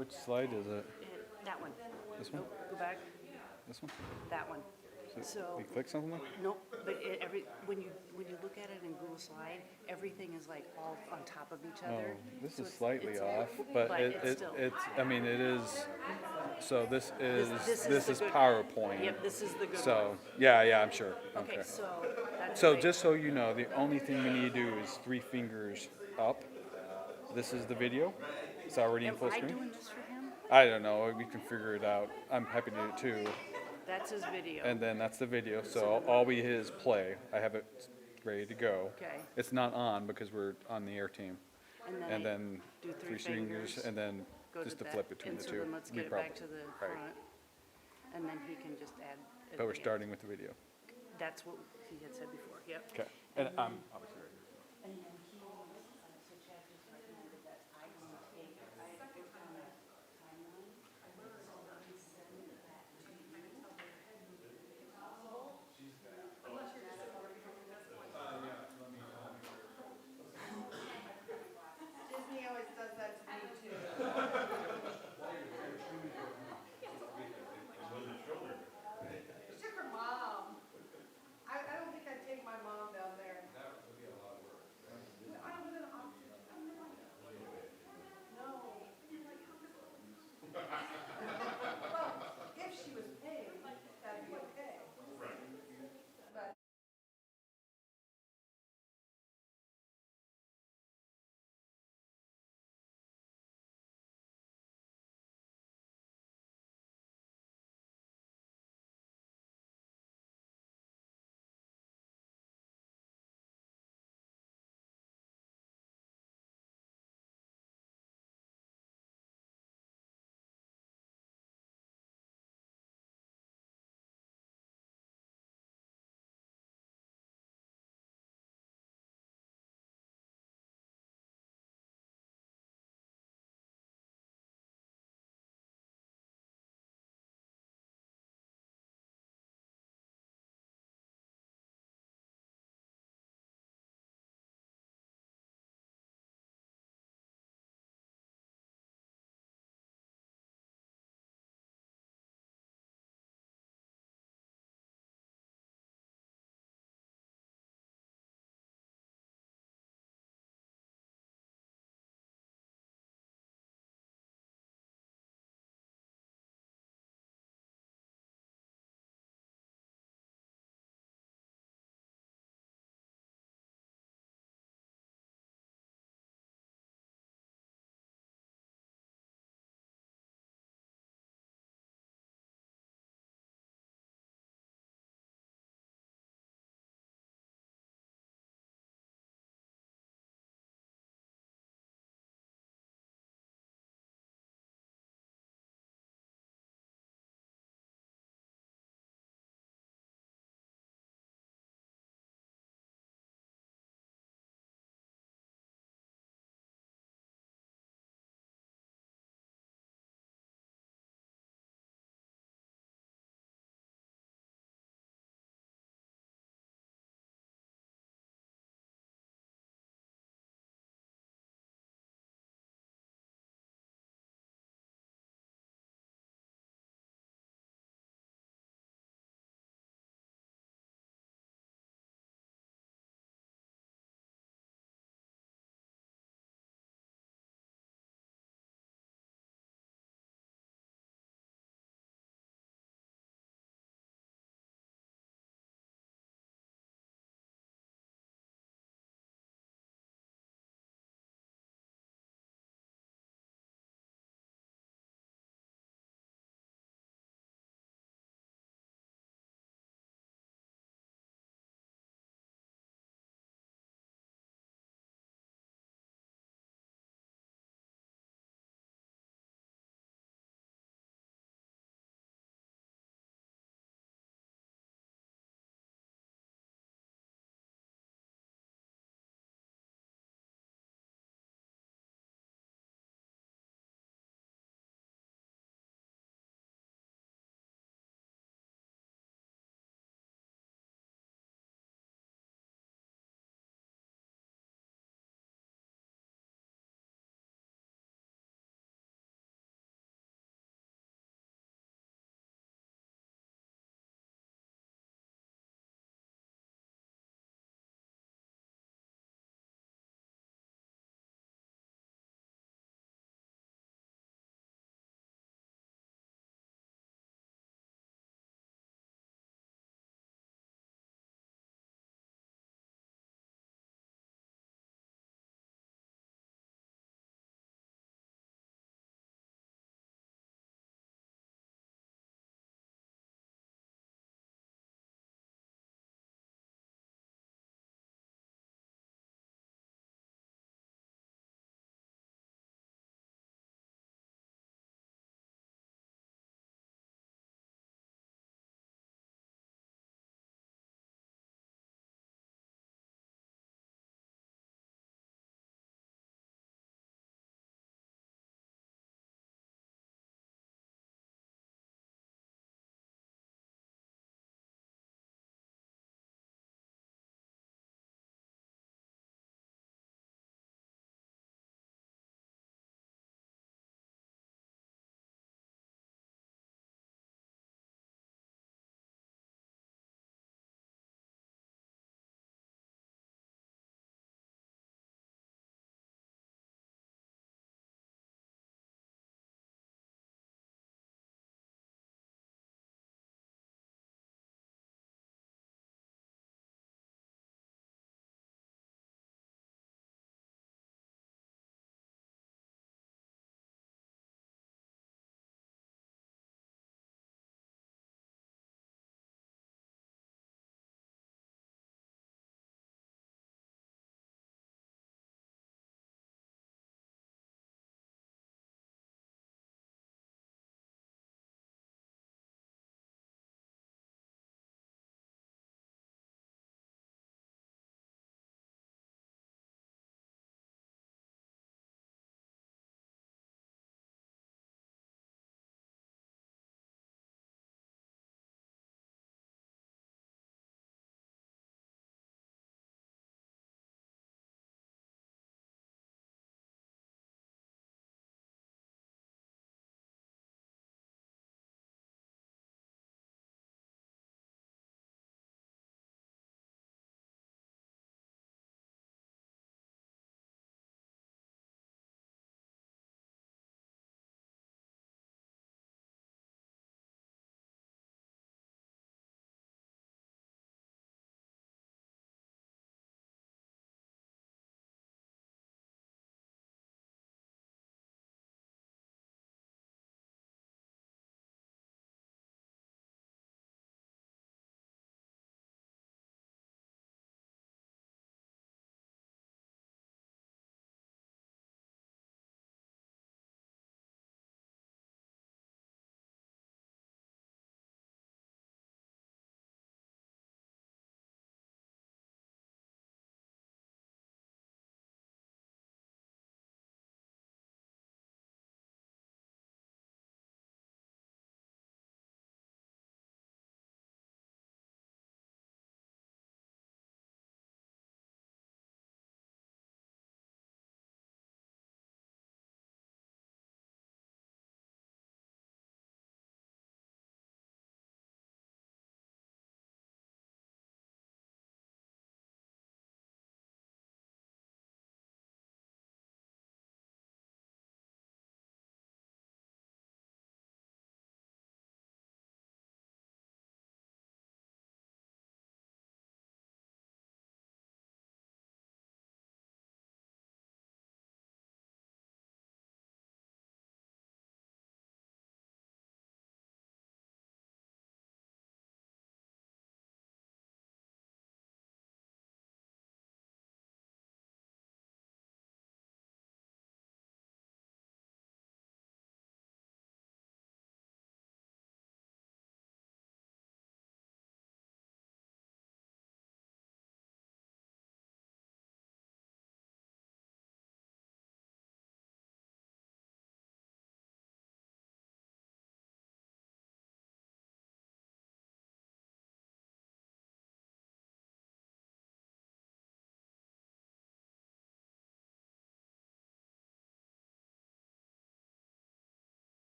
Which slide is it? That one. This one? Nope, go back. This one? That one. So You click something? nope, but when you look at it in Google Slide, everything is like all on top of each other. Oh, this So is it's- slightly it's- off, but but it's still. I mean, it is. So this is This is the good- PowerPoint. Yep, this is the good So one. yeah, I'm sure. Okay, so that's So great. just so you know, the only thing we need to do is 3 fingers up. This is the video. It's already in Am full I screen. doing this for him? I don't know. We can figure it out. I'm happy to do it too. That's his video. And then that's the video. So all we hit is play. I have it ready to go. Okay. It's not on because we're on the air team. I And then do 3 fingers, and then go just to that, flip between and the so two. then let's We get it back to the right. front, and then he can just add. at But we're the end. starting with the video. That's what he had said before. Yep. Okay. And I'm obviously ready. And then he wants, so Chad just recommended that I don't take, I put on a timeline, so let me send that to you. Disney always does that to me too. She took her mom. I don't think I'd take my mom down there. That would be a lot of work.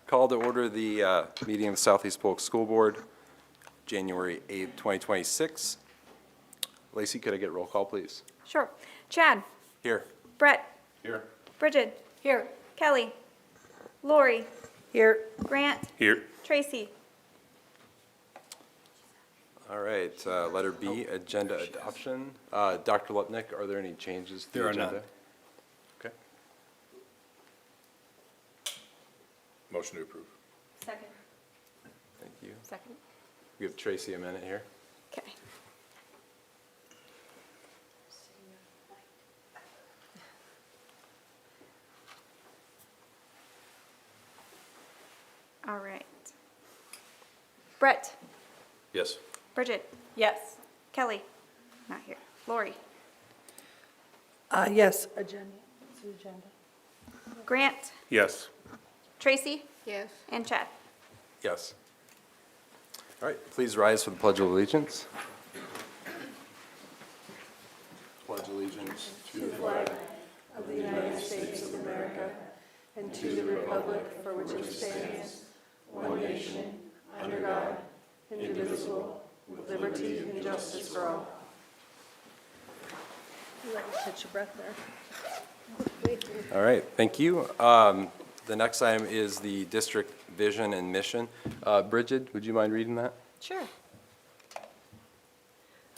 Call to order the meeting of the Southeast Polk School Board, January 8th, 2026. Lacey, could I get roll call, please? Sure. Chad. Here. Brett. Here. Bridget. Here. Kelly. Lori. Here. Grant. Here. Tracy. All right, letter B, agenda adoption. Dr. Lupnick, are there any changes to the There are agenda? none. Okay. Motion to approve. Second. Thank you. Second. Give Tracy a minute here. Okay. All right. Brett. Yes. Bridget. Yes. Kelly. Not here. Lori. Yes. Agenda. It's the agenda. Grant. Yes. Tracy. Yes. And Chad. Yes. All right, please rise for the Pledge of Allegiance. Pledge allegiance to the flag Of the United States of America and to the republic for which it stands, one nation, under God, indivisible, with liberty and justice for all. You let me catch your breath there. All right, thank you. The next item is the district vision and mission. Bridget, would you mind reading that? Sure.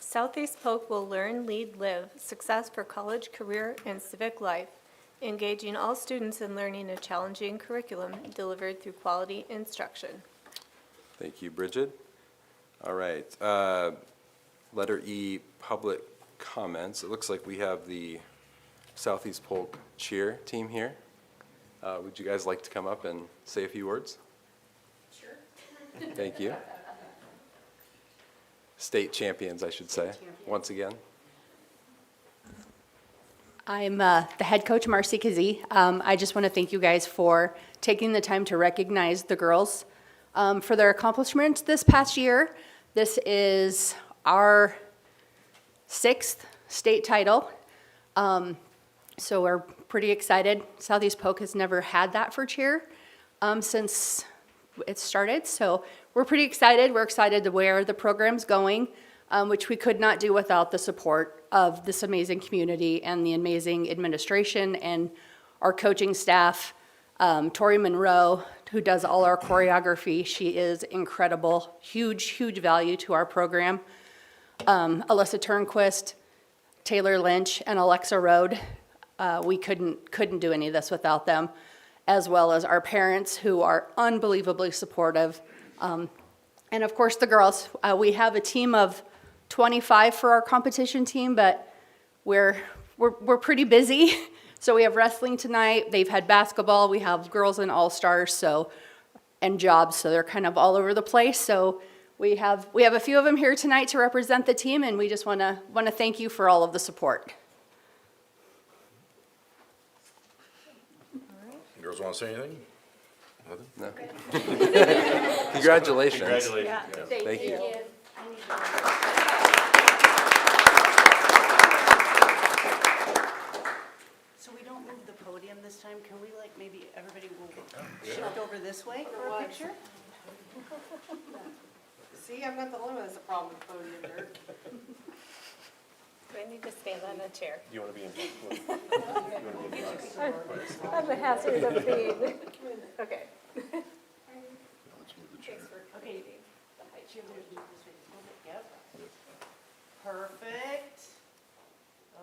Southeast Polk will learn, lead, live, success for college, career, and civic life, engaging all students in learning a challenging curriculum delivered through quality instruction. Thank you, Bridget. All right, letter E, public comments. It looks like we have the Southeast Polk cheer team here. Would you guys like to come up and say a few words? Sure. Thank you. State champions, I should say, once again. I'm the head coach, Marcy Kazee. I just want to thank you guys for taking the time to recognize the girls for their accomplishments this past year. This is our 6th state title, so we're pretty excited. Southeast Polk has never had that for cheer since it started, so we're pretty excited. We're excited to where the program's going, which we could not do without the support of this amazing community and the amazing administration and our coaching staff. Tori Monroe, who does all our choreography, she is incredible, huge value to our program. Alyssa Turnquist, Taylor Lynch, and Alexa Rode. We couldn't do any of this without them, as well as our parents who are unbelievably supportive. And of course the girls. We have a team of 25 for our competition team, but we're pretty busy. So we have wrestling tonight, they've had basketball, we have girls in all-stars, and jobs, so they're kind of all over the place. So we have a few of them here tonight to represent the team, and we just want to thank you for all of the support. Girls want to say anything? No. Congratulations. Congratulations. Yeah, Thank you. So we don't move the podium this time, can we maybe everybody will shift over this way for a picture? See, I'm not the only one that's a problem with podium there. Do I need to stand on a chair? You want to be in? I'm the hazard of being. Okay. Okay, the high cheerleaders move this way, just move it, yep. Perfect.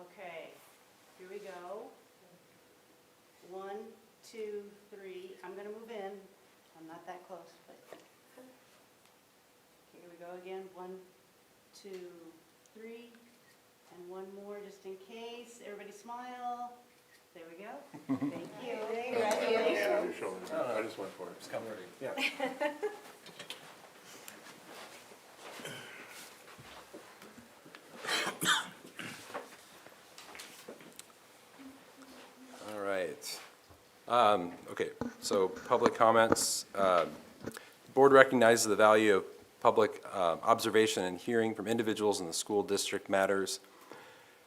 Okay, here we go. 1, 2, 3, I'm gonna move in, I'm not that close, but. Okay, here we go again, 1, 2, 3, and one more just in case, everybody smile. There we go. Thank you. Congratulations. I just went for it. Just come ready. Yeah. All right. Okay, so public comments. Board recognizes the value of public observation and hearing from individuals in the school district matters.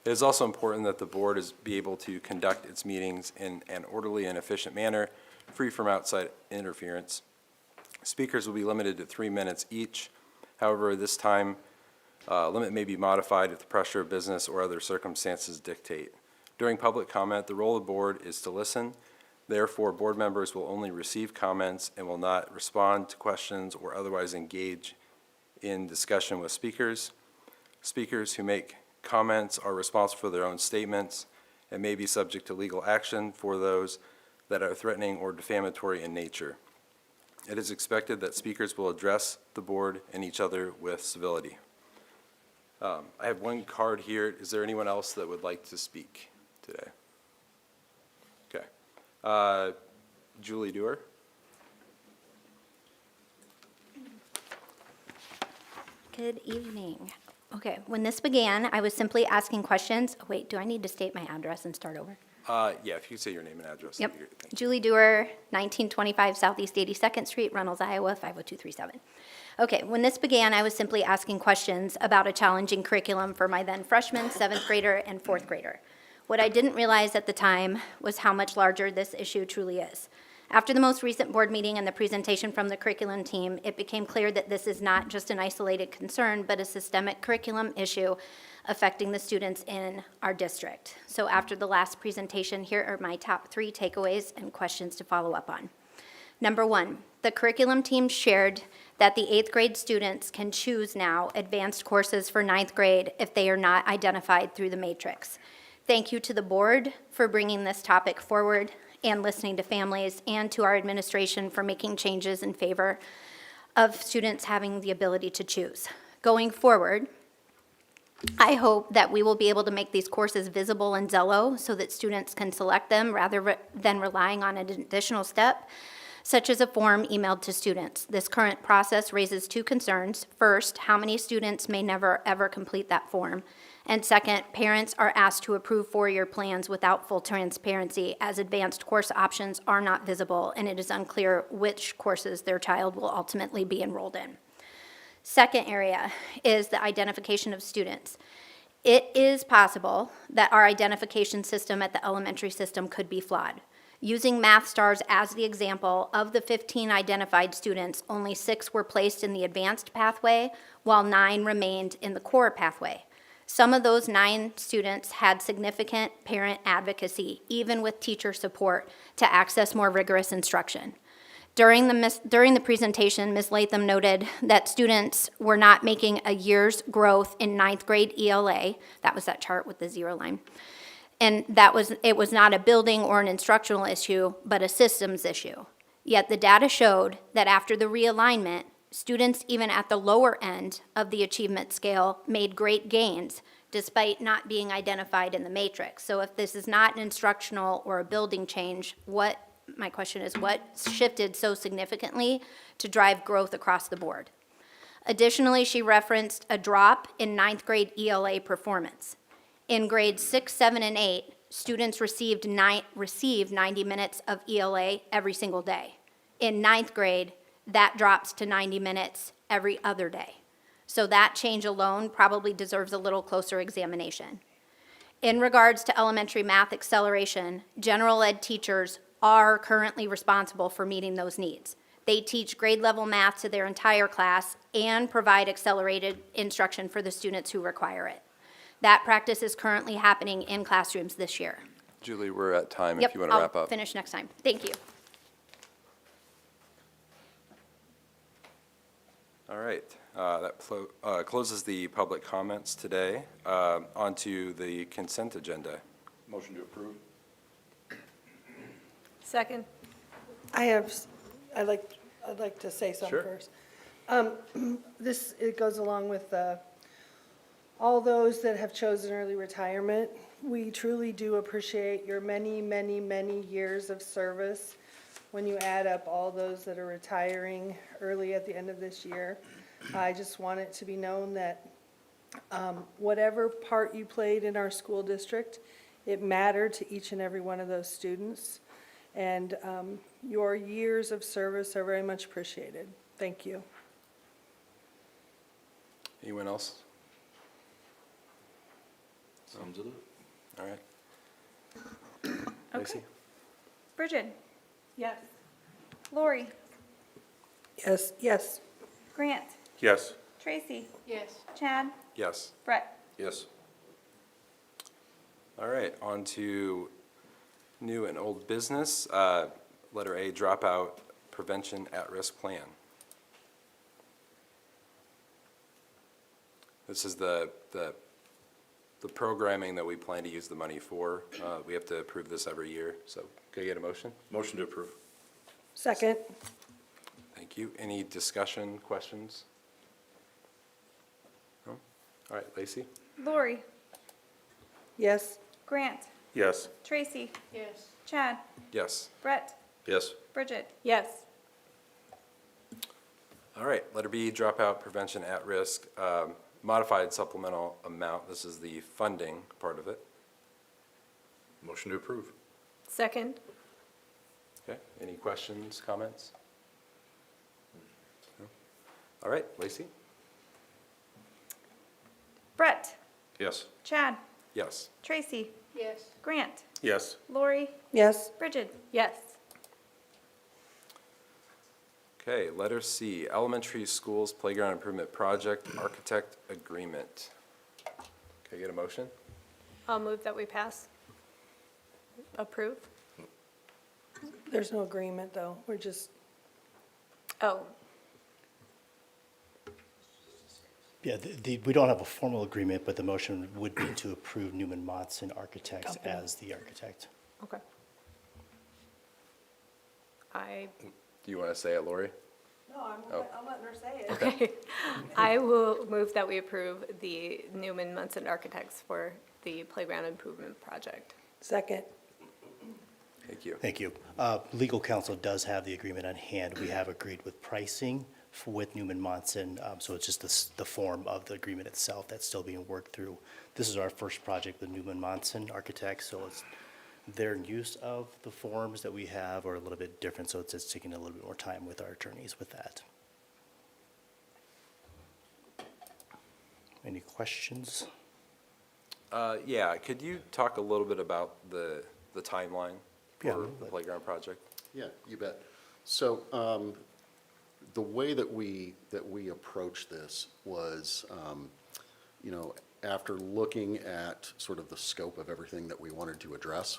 It is also important that the board be able to conduct its meetings in an orderly and efficient manner, free from outside interference. Speakers will be limited to 3 minutes each. However, this time limit may be modified if the pressure of business or other circumstances dictate. During public comment, the role of the board is to listen. Therefore, board members will only receive comments and will not respond to questions or otherwise engage in discussion with speakers. Speakers who make comments are responsible for their own statements and may be subject to legal action for those that are threatening or defamatory in nature. It is expected that speakers will address the board and each other with civility. I have one card here. Is there anyone else that would like to speak today? Okay. Julie Dewar. Good evening. Okay, when this began, I was simply asking questions. Oh, wait, do I need to state my address and start over? Yeah, if you could say your name and address. Yep. that'd be great. Thank you. Julie Dewar, 1925 Southeast 82nd Street, Runnels, Iowa, 50237. Okay, when this began, I was simply asking questions about a challenging curriculum for my then freshman, 7th grader, and 4th grader. What I didn't realize at the time was how much larger this issue truly is. After the most recent board meeting and the presentation from the curriculum team, it became clear that this is not just an isolated concern, but a systemic curriculum issue affecting the students in our district. So after the last presentation, here are my top 3 takeaways and questions to follow up on. Number 1, the curriculum team shared that the 8th grade students can choose now advanced courses for 9th grade if they are not identified through the matrix. Thank you to the board for bringing this topic forward and listening to families, and to our administration for making changes in favor of students having the ability to choose. Going forward, I hope that we will be able to make these courses visible in Zello so that students can select them rather than relying on an additional step, such as a form emailed to students. This current process raises 2 concerns. First, how many students may never ever complete that form? And second, parents are asked to approve 4-year plans without full transparency, as advanced course options are not visible and it is unclear which courses their child will ultimately be enrolled in. Second area is the identification of students. It is possible that our identification system at the elementary system could be flawed. Using Math Stars as the example, of the 15 identified students, only 6 were placed in the advanced pathway, while 9 remained in the core pathway. Some of those 9 students had significant parent advocacy, even with teacher support, to access more rigorous instruction. During the presentation, Ms. Latham noted that students were not making a year's growth in 9th grade ELA. That was that chart with the 0 line. And it was not a building or an instructional issue, but a systems issue. Yet the data showed that after the realignment, students even at the lower end of the achievement scale made great gains despite not being identified in the matrix. So if this is not an instructional or a building change, my question is, what shifted so significantly to drive growth across the board? Additionally, she referenced a drop in 9th grade ELA performance. In grades 6, 7, and 8, students received 90 minutes of ELA every single day. In 9th grade, that drops to 90 minutes every other day. So that change alone probably deserves a little closer examination. In regards to elementary math acceleration, general ed teachers are currently responsible for meeting those needs. They teach grade level math to their entire class and provide accelerated instruction for the students who require it. That practice is currently happening in classrooms this year. Julie, we're at time Yep, if you want to wrap I'll up. finish next time. Thank you. All right, that closes the public comments today. On to the consent agenda. Motion to approve. Second. I'd like to say something Sure. first. It goes along with all those that have chosen early retirement. We truly do appreciate your many, many, many years of service. When you add up all those that are retiring early at the end of this year, I just want it to be known that whatever part you played in our school district, it mattered to each and every one of those students. And your years of service are very much appreciated. Thank you. Anyone else? Sums it up. All right. Okay. Lacey? Bridget? Yes. Lori? Yes, yes. Grant, Yes. Tracy, Yes. Chad, Yes. Brett. Yes. All right, on to new and old business. Letter A, dropout prevention at-risk plan. This is the programming that we plan to use the money for. We have to approve this every year, so can I get a motion? Motion to approve. Second. Thank you. Any discussion, questions? No? All right, Lacey? Lori, Yes. Grant, Yes. Tracy, Yes. Chad, Yes. Brett, Yes. Bridget. Yes. All right, letter B, dropout prevention at risk, modified supplemental amount. This is the funding part of it. Motion to approve. Second? Okay, any questions, comments? No? All right, Lacey? Brett, Yes. Chad, Yes. Tracy, Yes. Grant, Yes. Lori, Yes. Bridget. Yes. Okay, letter C, elementary schools playground improvement project architect agreement. Can I get a motion? I'll move that we pass. Approve? There's no agreement, though. We're just, Oh, Yeah, we don't have a formal agreement, but the motion would be to approve Newman Monson Architects as the architect. okay. I Do you want to say it, Lori? no, I'm letting her say it. Okay. I will move that we approve the Newman Munson Architects for the playground improvement project. Second. Thank you. Thank you. Legal counsel does have the agreement on hand. We have agreed with pricing with Newman Monson, so it's just the form of the agreement itself that's still being worked through. This is our first project with Newman Monson Architects, so it's their use of the forms that we have are a little bit different, so it's just taking a little bit more time with our attorneys with that. Any questions? Yeah, could you talk a little bit about the timeline Yeah, for the but- playground project? Yeah, you bet. So the way that we approached this was, after looking at sort of the scope of everything that we wanted to address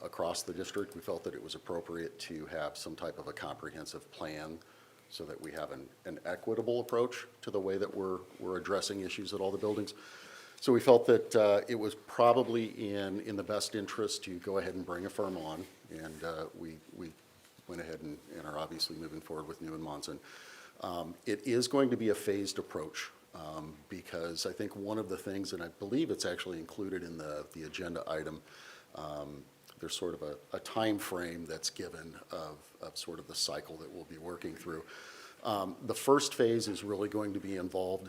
across the district, we felt that it was appropriate to have some type of a comprehensive plan so that we have an equitable approach to the way that we're addressing issues at all the buildings. So we felt that it was probably in the best interest to go ahead and bring a firm on, and we went ahead and are obviously moving forward with Newman Monson. It is going to be a phased approach, because I think one of the things, and I believe it's actually included in the agenda item, there's sort of a time frame that's given of sort of the cycle that we'll be working through. The first phase is really going to be involved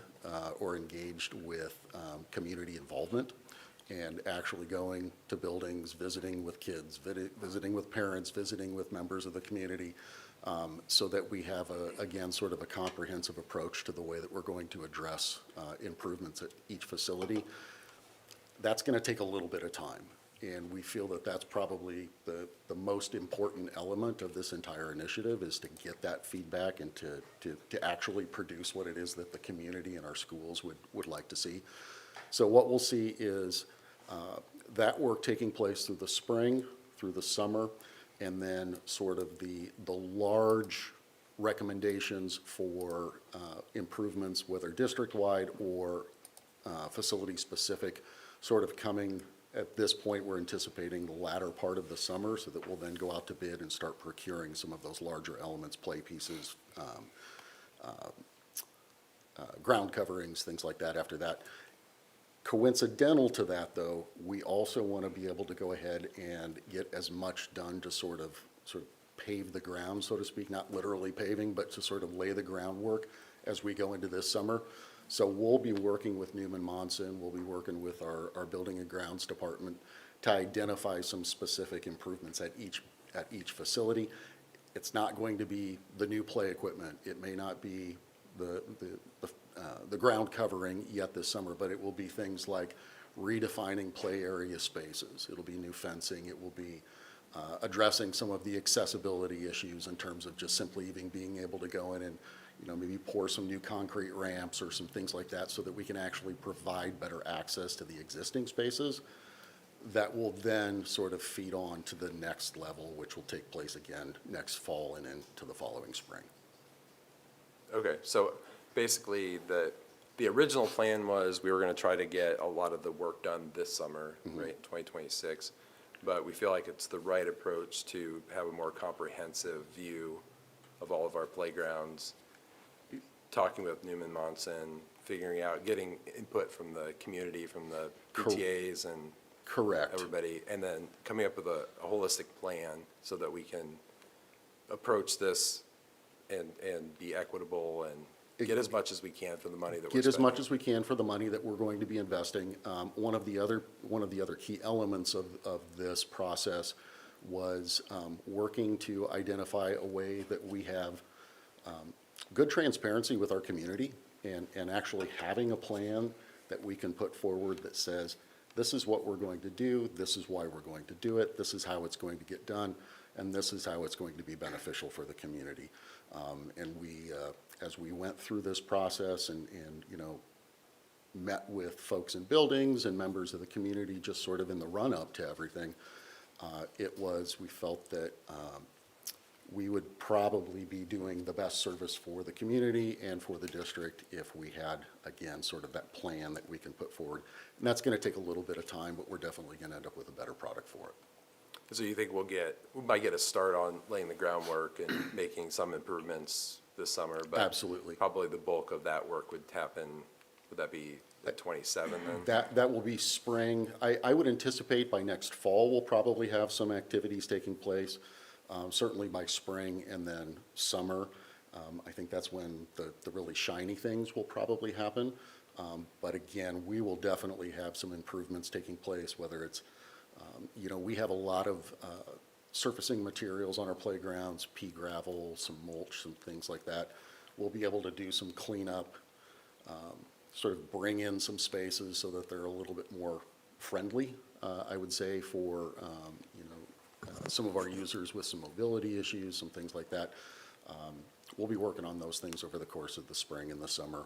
or engaged with community involvement and actually going to buildings, visiting with kids, visiting with parents, visiting with members of the community, so that we have, again, sort of a comprehensive approach to the way that we're going to address improvements at each facility. That's going to take a little bit of time. And we feel that that's probably the most important element of this entire initiative, is to get that feedback and to actually produce what it is that the community and our schools would like to see. So what we'll see is that work taking place through the spring, through the summer, and then sort of the large recommendations for improvements, whether district-wide or facility-specific, sort of coming. At this point, we're anticipating the latter part of the summer, so that we'll then go out to bid and start procuring some of those larger elements, play pieces, ground coverings, things like that after that. Coincidental to that, though, we also want to be able to go ahead and get as much done to sort of pave the ground, so to speak, not literally paving, but to sort of lay the groundwork as we go into this summer. So we'll be working with Newman Monson, we'll be working with our Building and Grounds Department to identify some specific improvements at each facility. It's not going to be the new play equipment. It may not be the ground covering yet this summer, but it will be things like redefining play area spaces. It'll be new fencing. It will be addressing some of the accessibility issues in terms of just simply even being able to go in and, maybe pour some new concrete ramps or some things like that so that we can actually provide better access to the existing spaces. That will then sort of feed on to the next level, which will take place again next fall and into the following spring. Okay, so basically, the original plan was we were gonna try to get a lot of the work done this summer, right, 2026. But we feel like it's the right approach to have a more comprehensive view of all of our playgrounds, talking with Newman Monson, figuring out, getting input from the community, from the PTAs and Correct. everybody, and then coming up with a holistic plan so that we can approach this and be equitable and get as much as we can for the money that we're spending. Get as much as we can for the money that we're going to be investing. One of the other key elements of this process was working to identify a way that we have good transparency with our community and actually having a plan that we can put forward that says, this is what we're going to do, this is why we're going to do it, this is how it's going to get done, and this is how it's going to be beneficial for the community. And we, as we went through this process and met with folks in buildings and members of the community, just sort of in the run-up to everything, we felt that we would probably be doing the best service for the community and for the district if we had, again, sort of that plan that we can put forward. And that's going to take a little bit of time, but we're definitely going to end up with a better product for it. So you think we might get a start on laying the groundwork and making some improvements this summer? But Absolutely. probably the bulk of that work would happen, would that be at 27 then? That will be spring. I would anticipate by next fall, we'll probably have some activities taking place, certainly by spring and then summer. I think that's when the really shiny things will probably happen. But again, we will definitely have some improvements taking place, whether it's, we have a lot of surfacing materials on our playgrounds, pea gravel, some mulch, some things like that. We'll be able to do some cleanup, sort of bring in some spaces so that they're a little bit more friendly, I would say, for, some of our users with some mobility issues, some things like that. We'll be working on those things over the course of the spring and the summer,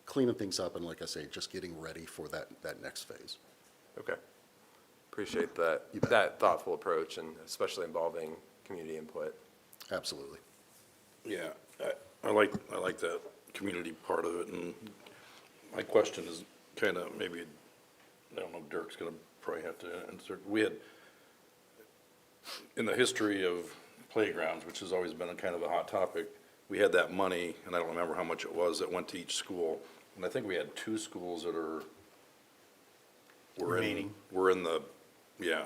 cleaning things up and, like I say, just getting ready for that next phase. Okay. Appreciate that, You bet. that thoughtful approach, and especially involving community input. Absolutely. Yeah, I like that community part of it, and my question is kind of maybe, I don't know, Dirk's gonna probably have to answer. We had, in the history of playgrounds, which has always been a kind of a hot topic, we had that money, and I don't remember how much it was, that went to each school, and I think we had 2 schools that were Remaining. in the, yeah.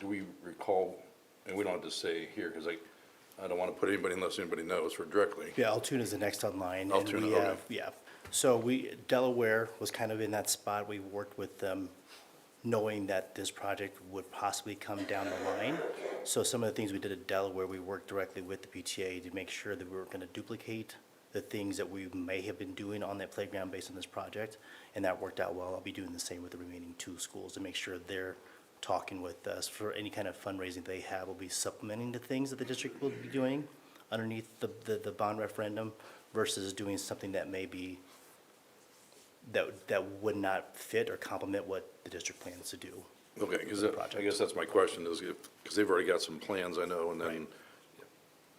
Do we recall, and we don't have to say here, because I don't want to put anybody unless anybody knows for directly. Yeah, Altoona is the next on line. and Altoona, we okay. have- Yeah, so Delaware was kind of in that spot. We worked with them knowing that this project would possibly come down the line. So some of the things we did at Delaware, we worked directly with the PTA to make sure that we weren't going to duplicate the things that we may have been doing on that playground based on this project, and that worked out well. I'll be doing the same with the remaining 2 schools to make sure they're talking with us for any kind of fundraising they have. We'll be supplementing the things that the district will be doing underneath the bond referendum versus doing something that may be, that would not fit or complement what the district plans to do. Okay, because I guess that's my question is, because they've already got some plans, I know, and then,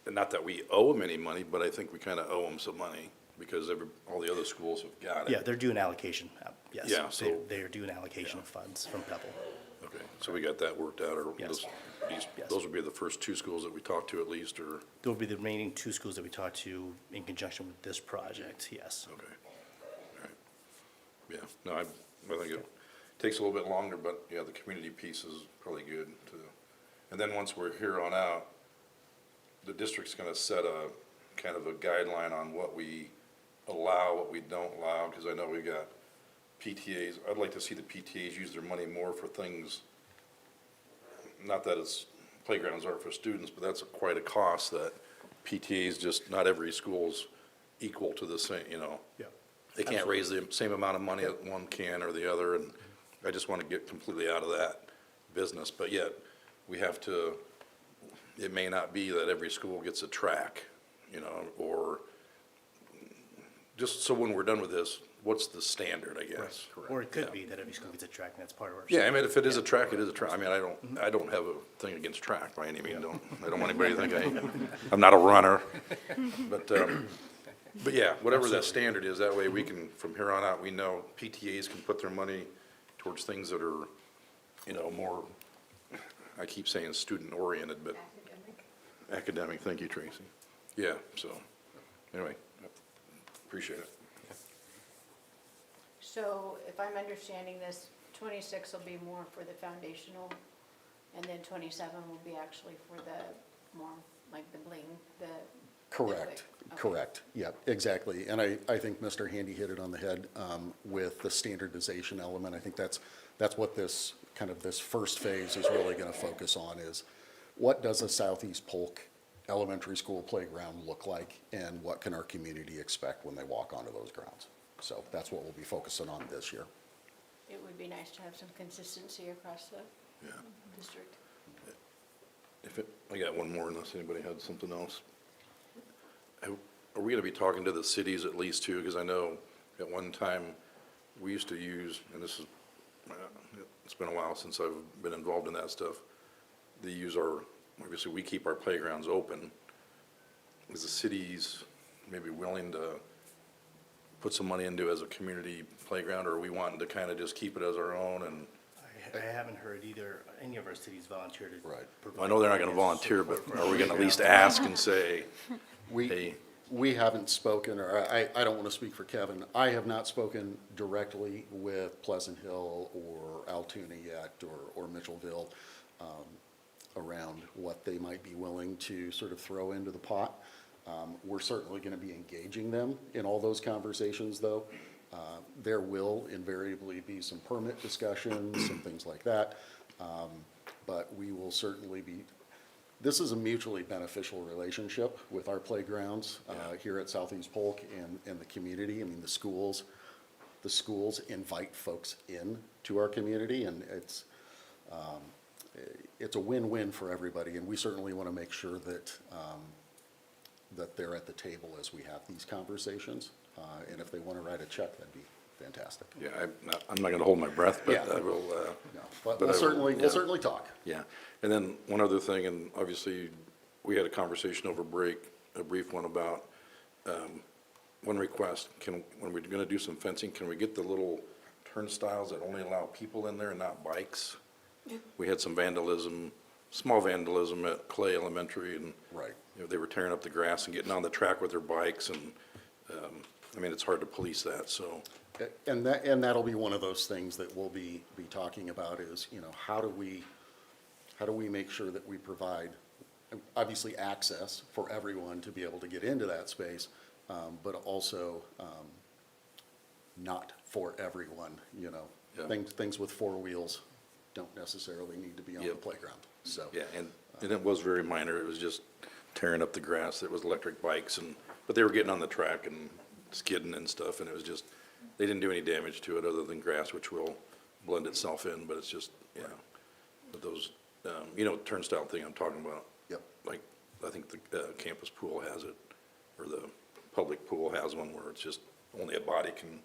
and not that we owe them any money, but I think we kind of owe them some money because all the other schools have got it. Yeah, they're doing allocation, yes. Yeah, so- They're doing allocation of funds from Pebble. Okay, so we got that worked out, or Yes. Yes. those would be the first 2 schools that we talked to at least, or, There will be the remaining 2 schools that we talked to in conjunction with this project, yes. okay. All right. Yeah, no, I think it takes a little bit longer, but yeah, the community piece is probably good to, and then once we're here on out, the district's gonna set a kind of a guideline on what we allow, what we don't allow, because I know we got PTAs. I'd like to see the PTAs use their money more for things, not that it's, playgrounds aren't for students, but that's quite a cost that PTAs just, not every school's equal to the same, Yeah. They can't raise the same amount of money that one can or the other, and I just want to get completely out of that business. But yet, we have to, it may not be that every school gets a track, you know, or just so when we're done with this, what's the standard, I guess? Or it could Yeah. be that every school gets a track, and that's part of our. Yeah, I mean, if it is a track, it is a track. I mean, I don't have a thing against track by any means. I don't want anybody to think I'm not a runner. But yeah, whatever that standard is, that way we can, from here on out, we know PTAs can put their money towards things that are, you know, more, I keep saying student-oriented, but academic. Thank you, Tracy. Yeah, so, anyway, appreciate it. So if I'm understanding this, 26 will be more for the foundational, and then 27 will be actually for the more, like the bling, the. Correct, Okay. correct, yeah, exactly. And I think Mr. Handy hit it on the head with the standardization element. I think that's what this, kind of this first phase is really going to focus on is what does a Southeast Polk elementary school playground look like, and what can our community expect when they walk onto those grounds? So that's what we'll be focusing on this year. It would be nice to have some consistency across the Yeah. district. I got one more unless anybody had something else. Are we gonna be talking to the cities at least too? Because I know at one time, we used to use, and this is, it's been a while since I've been involved in that stuff. They use obviously, we keep our playgrounds open. Is the cities maybe willing to put some money into as a community playground, or are we wanting to kind of just keep it as our own and? I haven't heard either, any of our cities volunteer to. Right. I know they're not gonna volunteer, but are we gonna at least ask and say, hey, We haven't spoken, or I don't want to speak for Kevin. I have not spoken directly with Pleasant Hill or Altoona yet, or Mitchellville, around what they might be willing to sort of throw into the pot. We're certainly going to be engaging them in all those conversations, though. There will invariably be some permit discussions and things like that. But we will certainly be, this is a mutually beneficial relationship with our playgrounds here at Southeast Polk and the community. I mean, the schools invite folks in to our community, and it's a win-win for everybody, and we certainly want to make sure that that they're at the table as we have these conversations. And if they want to write a check, that'd be fantastic. yeah, I'm not gonna hold my breath, but Yeah. I will, No, but But I will, we'll certainly talk. yeah. And then one other thing, and obviously, we had a conversation over break, a brief one about, one request, when we're gonna do some fencing, can we get the little turnstiles that only allow people in there and not bikes? We had some vandalism, small vandalism at Clay Elementary, and Right. you know, they were tearing up the grass and getting on the track with their bikes, and, I mean, it's hard to police that, so. And that'll be one of those things that we'll be talking about is, you know, how do we make sure that we provide, obviously, access for everyone to be able to get into that space, but also not for everyone, you know? Yeah. Things with four wheels don't necessarily need to be on the Yep. playground, so. Yeah, and it was very minor, it was just tearing up the grass, it was electric bikes, but they were getting on the track and skidding and stuff, and it was just, they didn't do any damage to it other than grass, which will blend itself in, but it's just, yeah. But those, you know, turnstile thing I'm talking about. Yep. Like, I think the campus pool has it, or the public pool has one where it's just, only a body can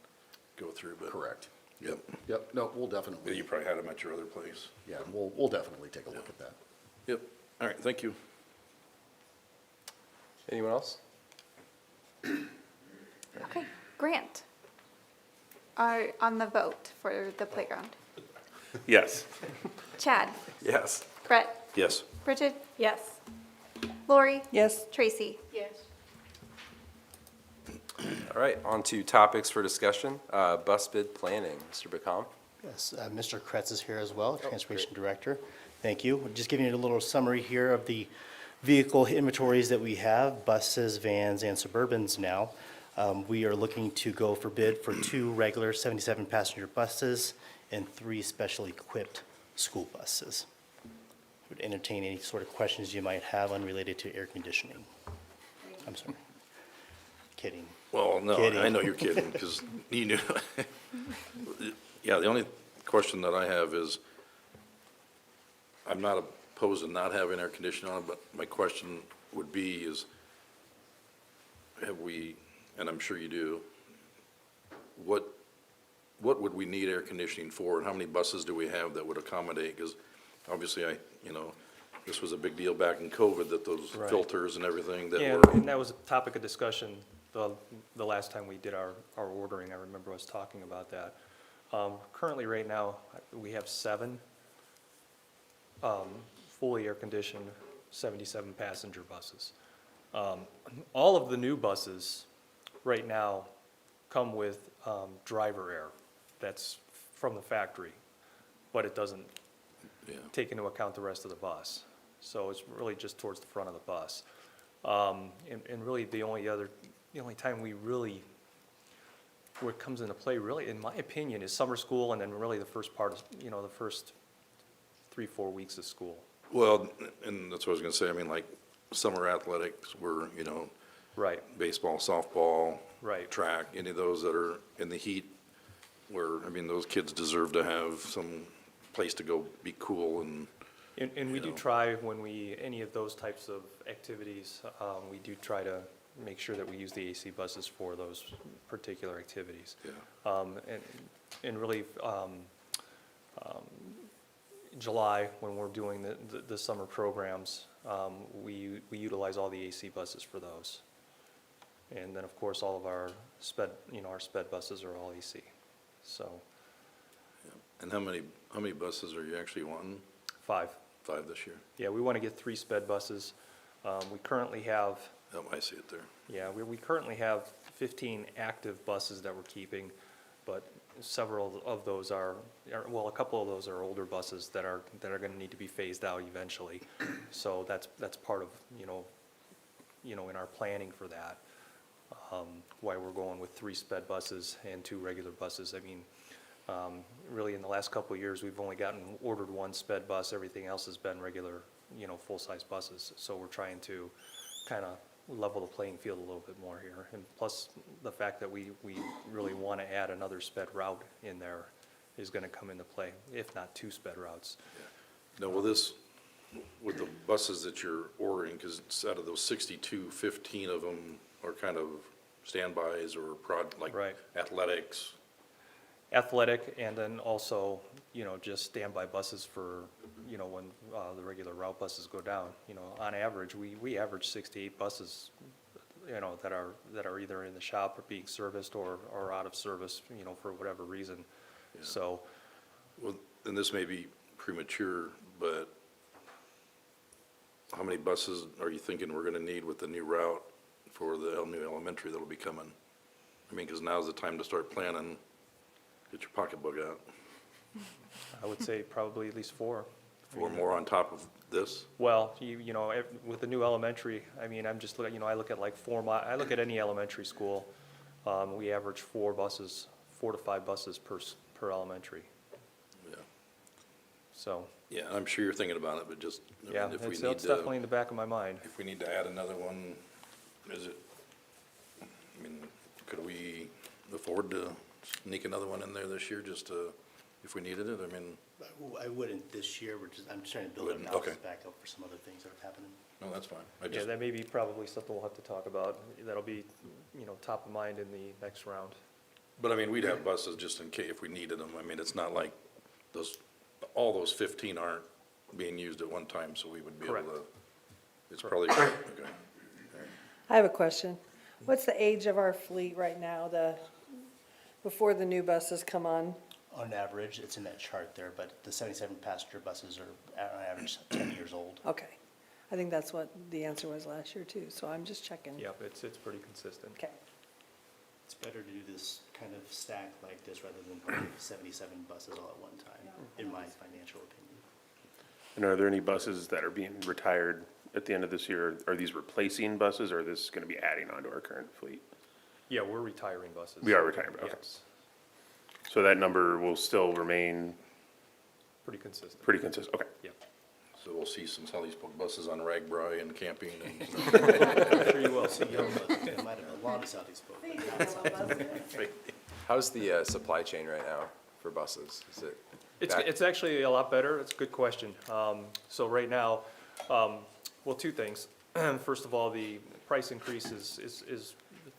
go through, but. Correct. Yep. Yep, no, we'll Yeah, definitely, you probably had them at your other place. yeah, we'll definitely take a look at that. Yep, all right, thank you. Anyone else? Okay, Grant. On the vote for the playground. Yes. Chad, Yes. Brett, Yes. Bridget, Yes. Lori, Yes. Tracy. Yes. All right, on to topics for discussion. Bus bid planning, Mr. Bacom. Yes, Mr. Kretz is here as well, Transportation Director. Thank you. Just giving you a little summary here of the vehicle inventories that we have, buses, vans, and Suburbans now. We are looking to go for bid for 2 regular 77-passenger buses and 3 specially equipped school buses. Would entertain any sort of questions you might have unrelated to air conditioning. I'm sorry. Kidding. Well, no, Kidding. I know you're kidding, because you knew. Yeah, the only question that I have is, I'm not opposed to not having air conditioning on, but my question would be is, have we, and I'm sure you do, what would we need air conditioning for, and how many buses do we have that would accommodate? Because obviously this was a big deal back in COVID, that those Right. filters and everything that Yeah, were. and that was a topic of discussion the last time we did our ordering. I remember us talking about that. Currently, right now, we have 7 fully air-conditioned 77 passenger buses. All of the new buses right now come with driver air. That's from the factory, but it doesn't Yeah. take into account the rest of the bus. So it's really just towards the front of the bus. And really, the only time where it comes into play, really, in my opinion, is summer school, and then really the first part of, the first 3-4 weeks of school. Well, and that's what I was gonna say, I mean, like, summer athletics were, Right, baseball, softball. Right. Track, any of those that are in the heat, where, I mean, those kids deserve to have some place to go be cool and. and we do try, when any of those types of activities, we do try to make sure that we use the AC buses for those particular activities. Yeah. And really, July, when we're doing the summer programs, we utilize all the AC buses for those. And then, of course, all of our our sped buses are all AC, so. And how many buses are you actually wanting? 5. 5 this year? Yeah, we want to get 3 sped buses. We currently have, Oh, I see it there. yeah, we currently have 15 active buses that we're keeping, but several of those a couple of those are older buses that are going to need to be phased out eventually. So that's part of, in our planning for that, why we're going with 3 sped buses and 2 regular buses. I mean, really, in the last couple of years, we've only ordered 1 sped bus. Everything else has been regular, full-size buses. So we're trying to kind of level the playing field a little bit more here. And plus, the fact that we really want to add another sped route in there is going to come into play, if not 2 sped routes. Now, with the buses that you're ordering, because out of those 62, 15 of them are kind of standbys or Right. athletics. Athletic, and then also, just standby buses for, when the regular route buses go down. On average, we average 6 to 8 buses, that are either in the shop or being serviced or out of service, for whatever reason. Yeah. So, Well, and this may be premature, but how many buses are you thinking we're gonna need with the new route for the new elementary that'll be coming? I mean, because now's the time to start planning. Get your pocketbook out. I would say probably at least 4. 4 more on top of this? Well, with the new elementary, I mean, I'm just looking, I look at like I look at any elementary school, we average 4 to 5 buses per elementary, Yeah. so, Yeah, I'm sure you're thinking about it, but just, I yeah, mean, if we it's need definitely to, in the back of my mind. if we need to add another one, I mean, could we afford to sneak another one in there this year, just to, if we needed it? I mean, I wouldn't this year, I'm just trying to build our Wouldn't, analysis okay. back up for some other things that are happening. no, that's fine. I Yeah, just, that may be probably something we'll have to talk about, that'll be, top of mind in the next round. but I mean, we'd have buses just in case, if we needed them. I mean, it's not like all those 15 aren't being used at one time, so we would be able Correct. to, it's probably, okay. I have a question. What's the age of our fleet right now, before the new buses come on? On average, it's in that chart there, but the 77 passenger buses are on average 10 years old. Okay. I think that's what the answer was last year too, so I'm just checking. Yep, it's pretty consistent. Okay. It's better to do this kind of stack like this rather than putting 77 buses all at one time, in my financial opinion. And are there any buses that are being retired at the end of this year? Are these replacing buses, or are this going to be adding on to our current fleet? Yeah, we're retiring buses. We are retiring, okay. Yes, So that number will still remain pretty consistent. pretty consistent, okay. Yep. So we'll see some Sally's Spoke buses on Ragbri and camping and I'm sure you will. Yellow buses, it might have belonged to Southeast Polk, but not How's the supply chain right now for buses? Is it It's actually a lot better. It's a good question. So right now, well, two things. First of all, the price increase is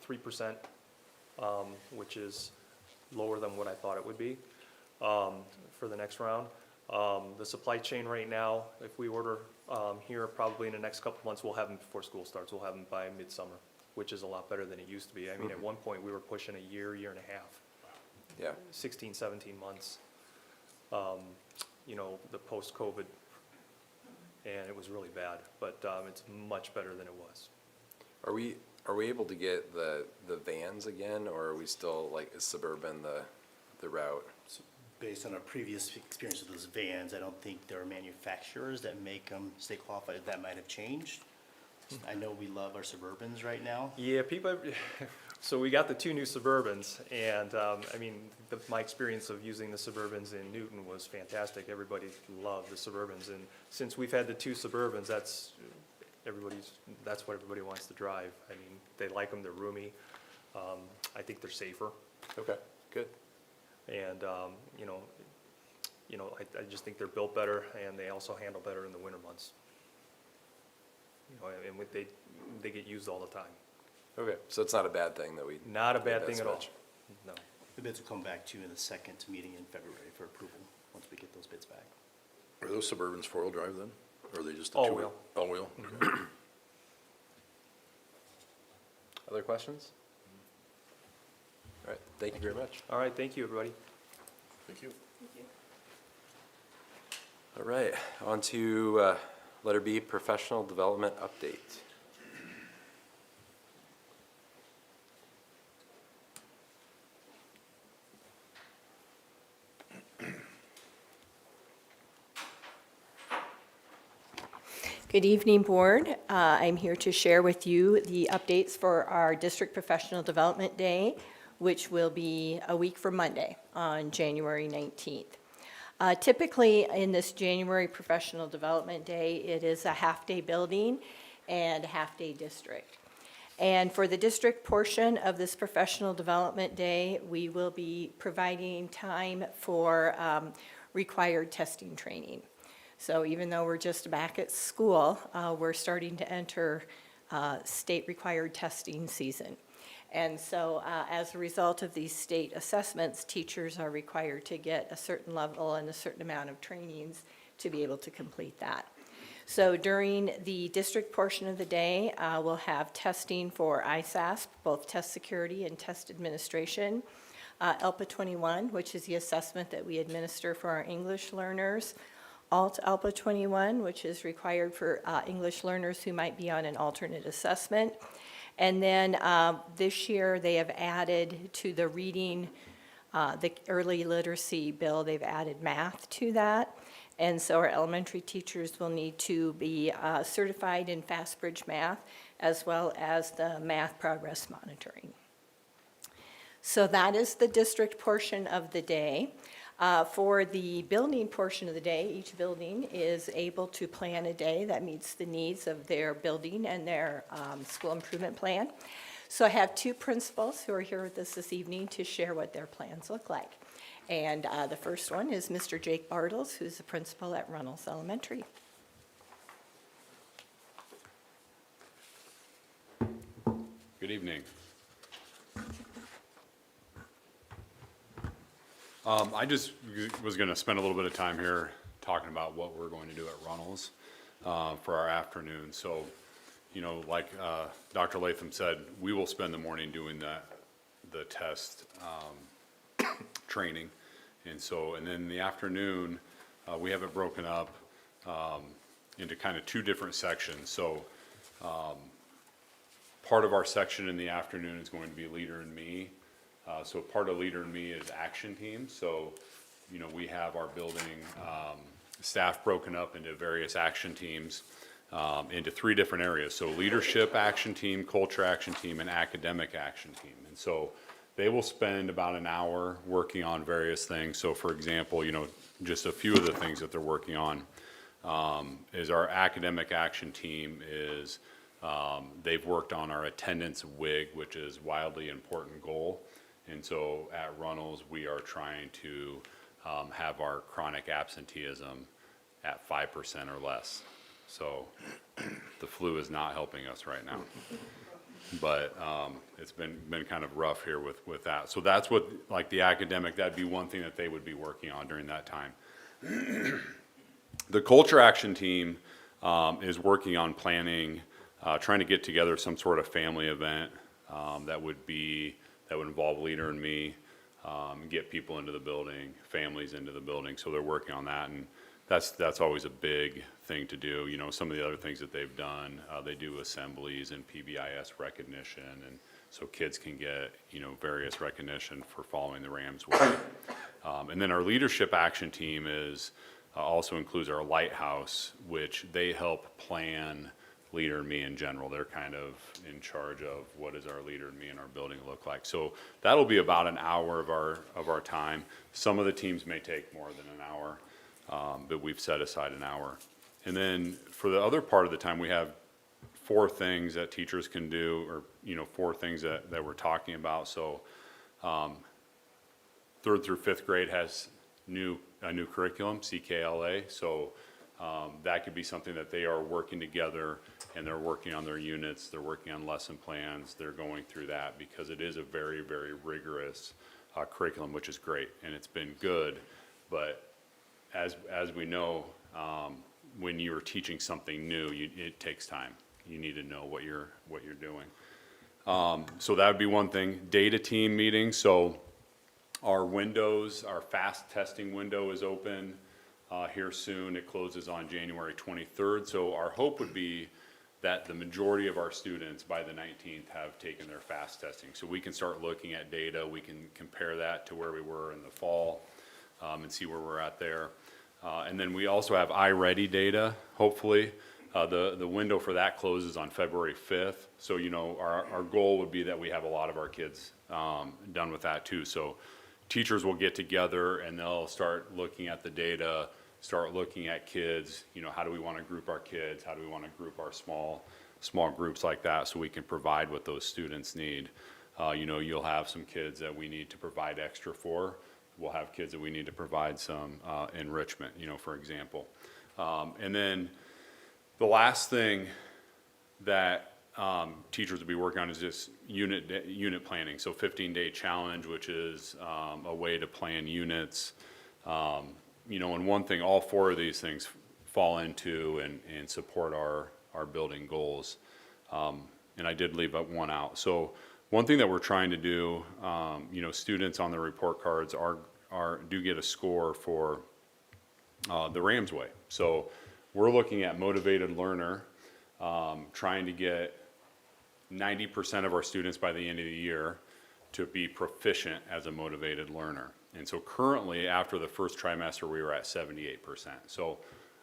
3%, which is lower than what I thought it would be for the next round. The supply chain right now, if we order here, probably in the next couple months, we'll have them before school starts. We'll have them by midsummer, which is a lot better than it used to be. I mean, at one point, we were pushing a year and a half. Yeah. 16, 17 months. You know, the post-COVID, and it was really bad, but it's much better than it was. Are we able to get the vans again, or are we still, like, is Suburban the route? So based on our previous experience with those vans, I don't think there are manufacturers that make them stay qualified. That might have changed. I know we love our Suburbans right now. Yeah, people, so we got the two new Suburbans, and I mean, my experience of using the Suburbans in Newton was fantastic. Everybody loved the Suburbans, and since we've had the two Suburbans, that's what everybody wants to drive. I mean, they like them, they're roomy. I think they're safer. Okay, good. And, you know, I just think they're built better, and they also handle better in the winter months. You know, and they get used all the time. Okay, so it's not a bad thing that we. Not a made bad that thing at all. switch. No. The bids will come back to you in the second meeting in February for approval, once we get those bids back. Are those Suburbans four-wheel drive then? Or are they just the All-wheel. All-wheel? Okay. Other questions? All right, thank you very much. All right, thank you, everybody. Thank you. All right, on to letter B, professional development update. Good evening, Board. I'm here to share with you the updates for our District Professional Development Day, which will be a week from Monday on January 19th. Typically, in this January Professional Development Day, it is a half-day building and a half-day district. And for the district portion of this Professional Development Day, we will be providing time for required testing training. So even though we're just back at school, we're starting to enter state-required testing season. And so as a result of these state assessments, teachers are required to get a certain level and a certain amount of trainings to be able to complete that. So during the district portion of the day, we'll have testing for ISASP, both test security and test administration. ELPA 21, which is the assessment that we administer for our English learners. Alt ELPA 21, which is required for English learners who might be on an alternate assessment. And then this year, they have added to the reading, the early literacy bill, they've added math to that. And so our elementary teachers will need to be certified in FastBridge Math, as well as the math progress monitoring. So that is the district portion of the day. For the building portion of the day, each building is able to plan a day that meets the needs of their building and their school improvement plan. So I have two principals who are here with us this evening to share what their plans look like. And the first one is Mr. Jake Bartles, who's the principal at Runnels Elementary. Good evening. I just was going to spend a little bit of time here talking about what we're going to do at Runnels for our afternoon. So, you know, like Dr. Latham said, we will spend the morning doing the test training. And then in the afternoon, we have it broken up into kind of two different sections. So part of our section in the afternoon is going to be Leader and Me. So part of Leader and Me is action team. So, you know, we have our building staff broken up into various action teams into three different areas. So leadership action team, culture action team, and academic action team. And so they will spend about an hour working on various things. So for example, you know, just a few of the things that they're working on is our academic action team is they've worked on our attendance WIG, which is wildly important goal. And so at Runnels, we are trying to have our chronic absenteeism at 5% or less. So the flu is not helping us right now. But it's been kind of rough here with that. So that's what, like the academic, that'd be one thing that they would be working on during that time. The culture action team is working on planning, trying to get together some sort of family event that would involve Leader and me, get people into the building, families into the building. So they're working on that, and that's always a big thing to do. You know, some of the other things that they've done, they do assemblies and PBIS recognition, and so kids can get, you know, various recognition for following the Rams way. And then our leadership action team also includes our lighthouse, which they help plan Leader and Me in general. They're kind of in charge of what does our Leader and Me in our building look like. So that'll be about an hour of our time. Some of the teams may take more than an hour, but we've set aside an hour. And then for the other part of the time, we have 4 things that teachers can do, or, you know, 4 things that we're talking about. So 3rd through 5th grade has a new curriculum, CKLA. So that could be something that they are working together, and they're working on their units, they're working on lesson plans, they're going through that because it is a very, very rigorous curriculum, which is great, and it's been good. But as we know, when you're teaching something new, it takes time. You need to know what you're doing. So that would be one thing. Data team meetings. So our fast testing window is open here soon. It closes on January 23rd. So our hope would be that the majority of our students by the 19th have taken their fast testing. So we can start looking at data. We can compare that to where we were in the fall and see where we're at there. And then we also have iReady data, hopefully. The window for that closes on February 5th. So, you know, our goal would be that we have a lot of our kids done with that too. So teachers will get together and they'll start looking at the data, start looking at kids, you know, how do we want to group our kids? How do we want to group our small groups like that so we can provide what those students need? You know, you'll have some kids that we need to provide extra for. We'll have kids that we need to provide some enrichment, you know, for example. And then the last thing that teachers will be working on is just unit planning. So 15-day challenge, which is a way to plan units. You know, and one thing, all 4 of these things fall into and support our building goals. And I did leave one out. So one thing that we're trying to do, you know, students on the report cards do get a score for the Rams way. So we're looking at motivated learner, trying to get 90% of our students by the end of the year to be proficient as a motivated learner. And so currently, after the first trimester, we were at 78%. So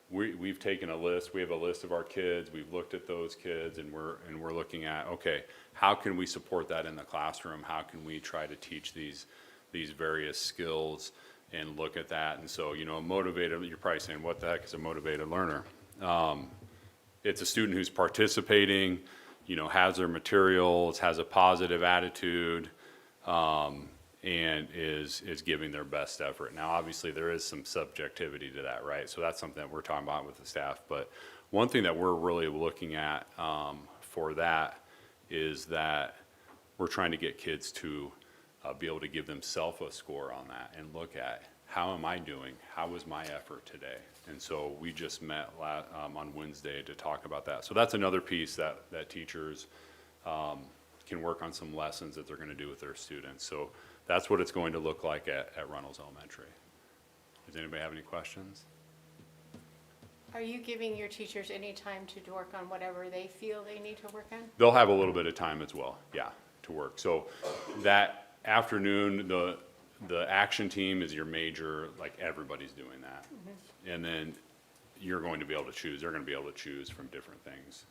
we've taken a list. We have a list of our kids. We've looked at those kids, and we're looking at, okay, how can we support that in the classroom? How can we try to teach these various skills and look at that? And so, you know, you're probably saying, what the heck is a motivated learner? It's a student who's participating, you know, has their materials, has a positive attitude, and is giving their best effort. Now, obviously, there is some subjectivity to that, right? So that's something that we're talking about with the staff. But one thing that we're really looking at for that is that we're trying to get kids to be able to give themselves a score on that and look at, how am I doing? How was my effort today? And so we just met on Wednesday to talk about that. So that's another piece that teachers can work on, some lessons that they're going to do with their students. So that's what it's going to look like at Runnels Elementary. Does anybody have any questions? Are you giving your teachers any time to work on whatever they feel they need to work on? They'll have a little bit of time as well, yeah, to work. So that afternoon, the action team is your major, like everybody's doing that. Mm-hmm. And then you're going to be able to choose. They're going to be able to choose from different things,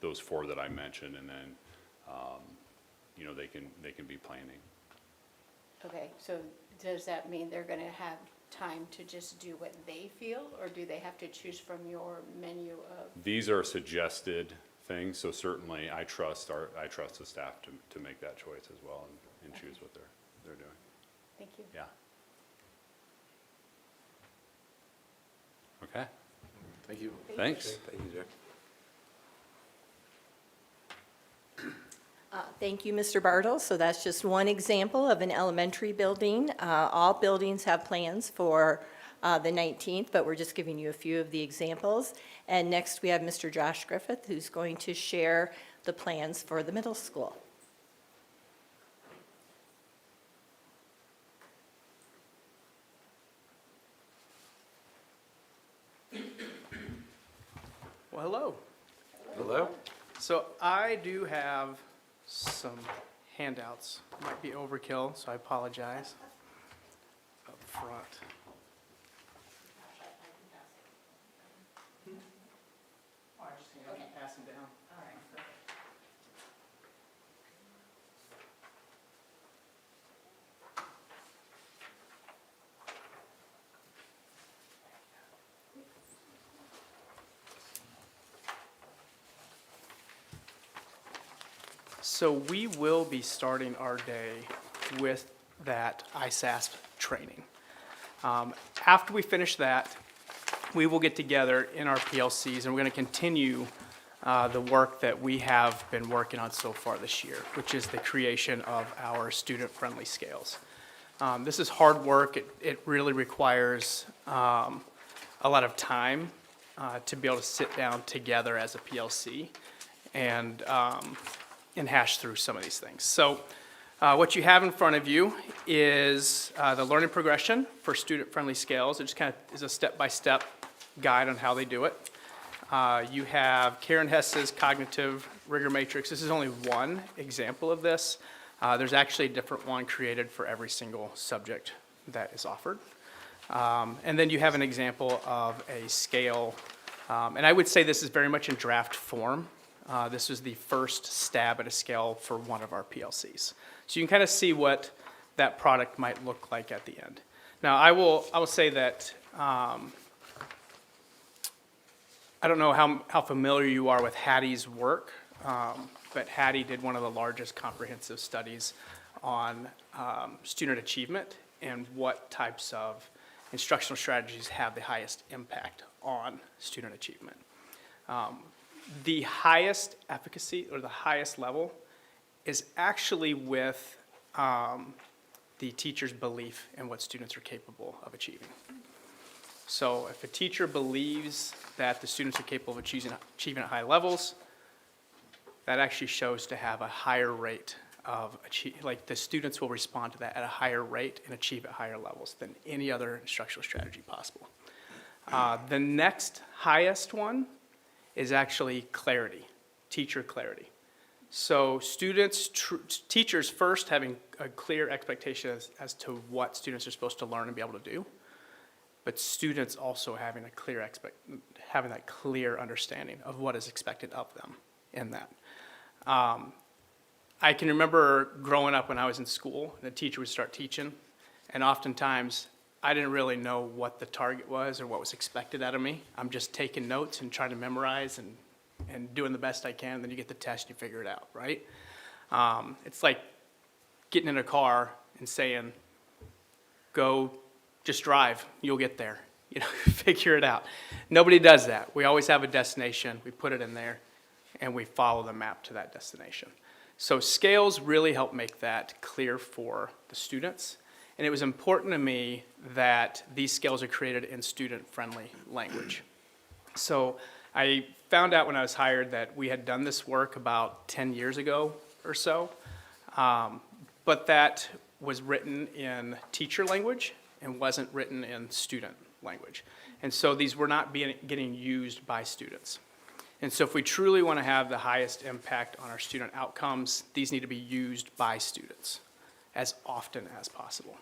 those 4 that I mentioned, and then, you know, they can be planning. Okay, so does that mean they're going to have time to just do what they feel, or do they have to choose from your menu of? These are suggested things, so certainly I trust the staff to make that choice as well and choose what they're doing. Thank you. Yeah. Okay, Thank you. thanks. Thank you, Jack. Thank you, Mr. Bartle. So that's just one example of an elementary building. All buildings have plans for the 19th, but we're just giving you a few of the examples. And next, we have Mr. Josh Griffith, who's going to share the plans for the middle school. Well, hello. Hello? So I do have some handouts. Might be overkill, so I apologize up front. Oh, I just think I can pass them down. So we will be starting our day with that ISASP training. After we finish that, we will get together in our PLCs and we're going to continue the work that we have been working on so far this year, which is the creation of our student-friendly scales. This is hard work. It really requires a lot of time to be able to sit down together as a PLC and hash through some of these things. So what you have in front of you is the learning progression for student-friendly scales. It just kind of is a step-by-step guide on how they do it. You have Karen Hess's cognitive rigor matrix. This is only one example of this. There's actually a different one created for every single subject that is offered. And then you have an example of a scale. And I would say this is very much in draft form. This was the first stab at a scale for one of our PLCs. So you can kind of see what that product might look like at the end. Now, I will say that I don't know how familiar you are with Hattie's work, but Hattie did one of the largest comprehensive studies on student achievement and what types of instructional strategies have the highest impact on student achievement. The highest efficacy or the highest level is actually with the teacher's belief in what students are capable of achieving. So if a teacher believes that the students are capable of achieving at high levels, that actually shows to have a higher rate of like the students will respond to that at a higher rate and achieve at higher levels than any other instructional strategy possible. The next highest one is actually clarity, teacher clarity. So teachers first having a clear expectation as to what students are supposed to learn and be able to do, but students also having that clear understanding of what is expected of them in that. I can remember growing up when I was in school, and the teacher would start teaching, and oftentimes I didn't really know what the target was or what was expected out of me. I'm just taking notes and trying to memorize and doing the best I can, and then you get the test and you figure it out, right? It's like getting in a car and saying, go, just drive, you'll get there. You know, figure it out. Nobody does that. We always have a destination, we put it in there, and we follow the map to that destination. So scales really help make that clear for the students. And it was important to me that these scales are created in student-friendly language. So I found out when I was hired that we had done this work about 10 years ago or so, but that was written in teacher language and wasn't written in student language. And so these were not getting used by students. And so if we truly want to have the highest impact on our student outcomes, these need to be used by students as often as possible.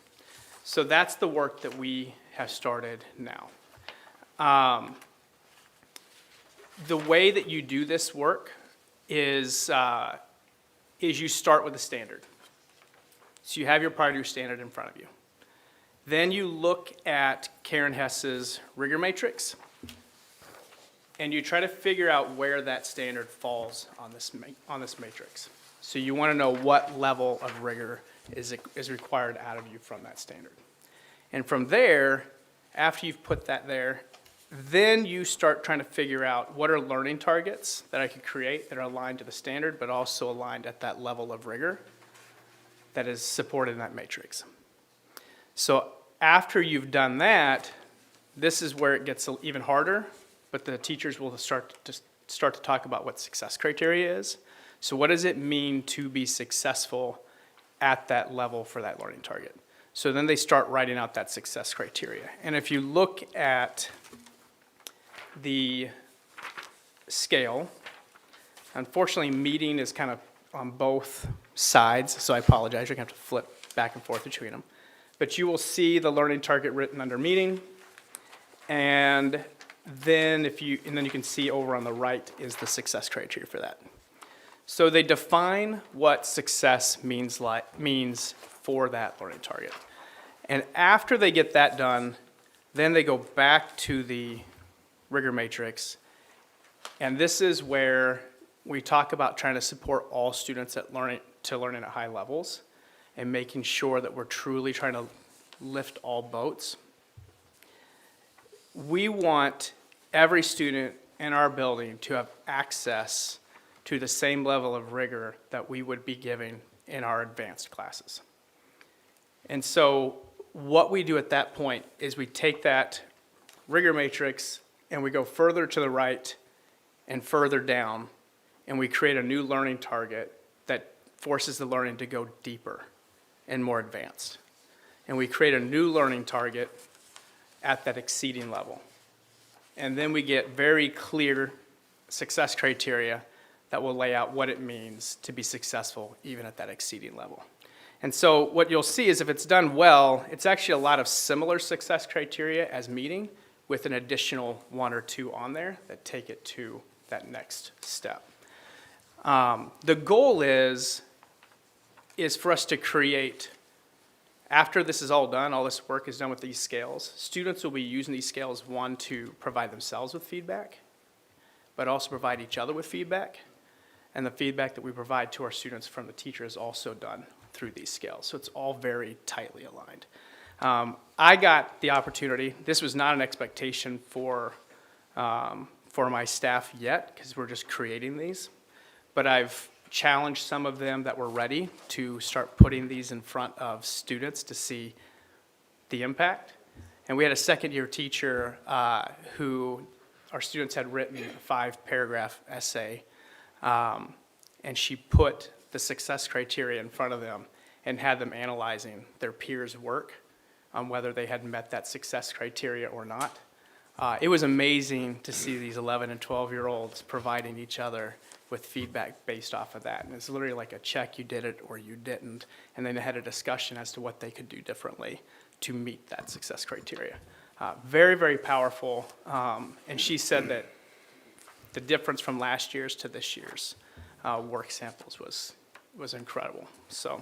So that's the work that we have started now. The way that you do this work is you start with a standard. So you have your priority standard in front of you. Then you look at Karen Hess's rigor matrix, and you try to figure out where that standard falls on this matrix. So you want to know what level of rigor is required out of you from that standard. And from there, after you've put that there, Then you start trying to figure out what are learning targets that I could create that are aligned to the standard, but also aligned at that level of rigor that is supported in that matrix. So after you've done that, this is where it gets even harder, but the teachers will start to talk about what success criteria is. So what does it mean to be successful at that level for that learning target? So then they start writing out that success criteria. And if you look at the scale, unfortunately, meeting is kind of on both sides, so I apologize. You're going to have to flip back and forth between them. But you will see the learning target written under meeting, and then you can see over on the right is the success criteria for that. So they define what success means for that learning target. And after they get that done, then they go back to the rigor matrix. And this is where we talk about trying to support all students at learning at high levels and making sure that we're truly trying to lift all boats. We want every student in our building to have access to the same level of rigor that we would be giving in our advanced classes. And so what we do at that point is we take that rigor matrix and we go further to the right and further down, and we create a new learning target that forces the learning to go deeper and more advanced. And we create a new learning target at that exceeding level. And then we get very clear success criteria that will lay out what it means to be successful even at that exceeding level. And so what you'll see is if it's done well, it's actually a lot of similar success criteria as meeting with an additional one or two on there that take it to that next step. The goal is for us to create, after this is all done, all this work is done with these scales, students will be using these scales, one, to provide themselves with feedback, but also provide each other with feedback. And the feedback that we provide to our students from the teacher is also done through these scales. So it's all very tightly aligned. I got the opportunity, this was not an expectation for my staff yet, because we're just creating these, but I've challenged some of them that were ready to start putting these in front of students to see the impact. And we had a second-year teacher who our students had written a 5-paragraph essay, and she put the success criteria in front of them and had them analyzing their peers' work on whether they had met that success criteria or not. It was amazing to see these 11 and 12-year-olds providing each other with feedback based off of that. And it's literally like a check, you did it or you didn't. And then they had a discussion as to what they could do differently to meet that success criteria. Very, very powerful. And she said that the difference from last year's to this year's work samples was incredible. So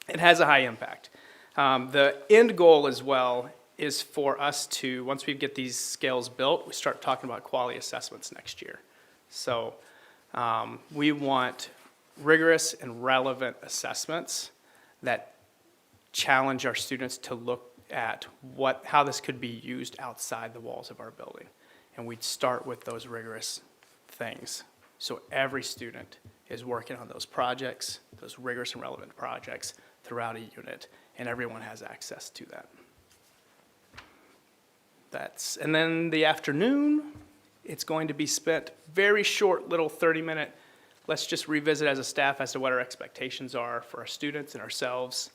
it has a high impact. The end goal as well is for us to, once we get these scales built, we start talking about quality assessments next year. So we want rigorous and relevant assessments that challenge our students to look at how this could be used outside the walls of our building. And we'd start with those rigorous things. So every student is working on those projects, those rigorous and relevant projects throughout a unit, and everyone has access to that. And then the afternoon, it's going to be spent very short, little 30-minute, let's just revisit as a staff as to what our expectations are for our students and ourselves.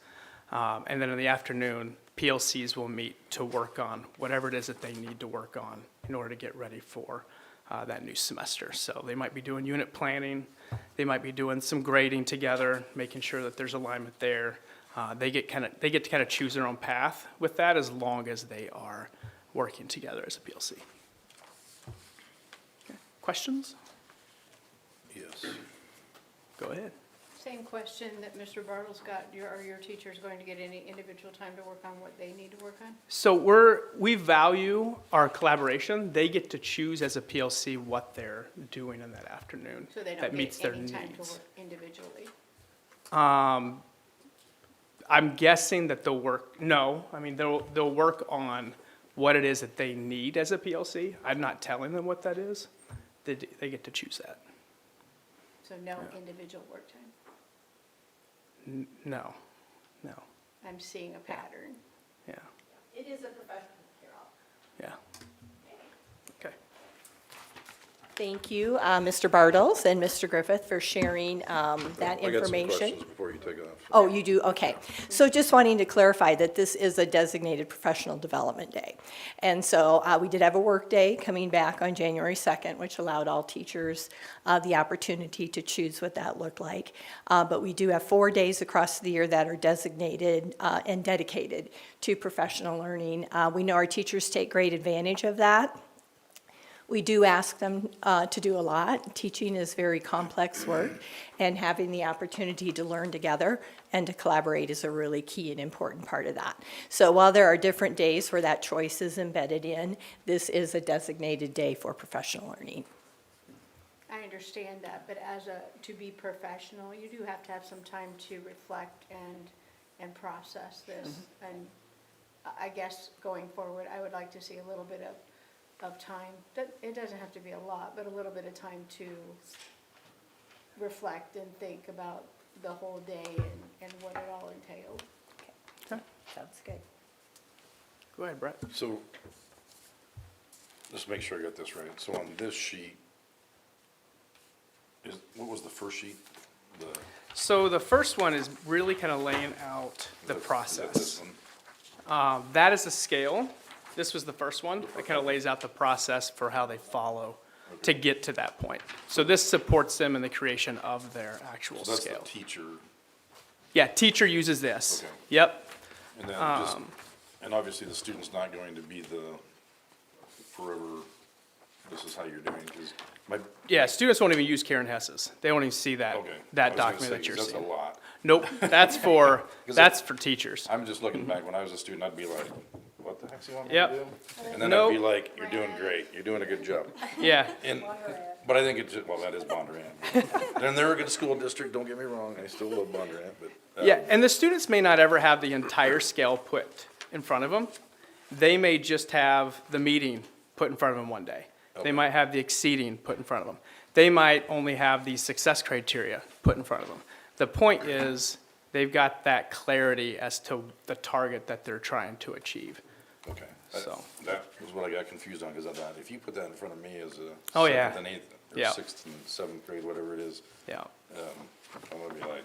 And then in the afternoon, PLCs will meet to work on whatever it is that they need to work on in order to get ready for that new semester. So they might be doing unit planning, they might be doing some grading together, making sure that there's alignment there. They get to kind of choose their own path with that as long as they are working together as a PLC. Okay. Questions? Yes. Go ahead. Same question that Mr. Bartles got. Are your teachers going to get any individual time to work on what they need to work on? So we value our collaboration. They get to choose as a PLC what they're doing in that afternoon. So they don't that meets get their any time to needs. work individually? I'm guessing that they'll work, no, I mean, they'll work on what it is that they need as a PLC. I'm not telling them what that is. They get to choose that. So no individual work time? No. I'm seeing a pattern. Yeah. It is a professional, Carol. Yeah. Okay. Thank you, Mr. Bartles and Mr. Griffith, for sharing that I got some information. questions before you take off. Oh, you do? Okay. So just wanting to clarify that this is a designated professional development day. And so we did have a work day coming back on January 2nd, which allowed all teachers the opportunity to choose what that looked like. But we do have 4 days across the year that are designated and dedicated to professional learning. We know our teachers take great advantage of that. We do ask them to do a lot. Teaching is very complex work, and having the opportunity to learn together and to collaborate is a really key and important part of that. So while there are different days where that choice is embedded in, this is a designated day for professional learning. I understand that, but to be professional, you do have to have some time to reflect and process this. And I guess going forward, I would like to see a little bit of time. It doesn't have to be a lot, but a little bit of time to reflect and think about the whole day and what it all entailed. Okay. Sounds good. Go ahead, Brett. So, let's make sure I got this right. So on this sheet, what was the first sheet? So the first one is really kind of laying out the Is that process. this one? That is a scale. This was the first one that kind of lays out the process for how they follow to get to that point. So this supports them in the creation of their actual So that's scale. the teacher, Yeah, teacher uses this. Okay. Yep. and then and obviously the student's not going to be the forever, this is how you're doing, because Yeah, students won't even use Karen Hess's. They won't even see that, okay. I that was gonna document say, that you're 'cause seeing. That's a lot. Nope, that's for, 'Cause that's for teachers. I'm just looking back, when I was a student, I'd be like, what the heck's he want me Yep. to do? And then I'd Nope. be like, you're doing great, you're doing a good job. Yeah, But I think it's, well, that is Bondurant. And they're a good school district, don't get me wrong, I still love Bondurant, but. yeah, and the students may not ever have the entire scale put in front of them. They may just have the meeting put in front of them one day. Okay. They might have the exceeding put in front of them. They might only have the success criteria put in front of them. The point is, they've got that clarity as to the target that they're trying to achieve. Okay, So. that was what I got confused on, because I thought, if you put that in front of me as a Oh, yeah. seventh and eighth, or Yeah. sixth and seventh grade, whatever it is, Yeah. I'm gonna be like,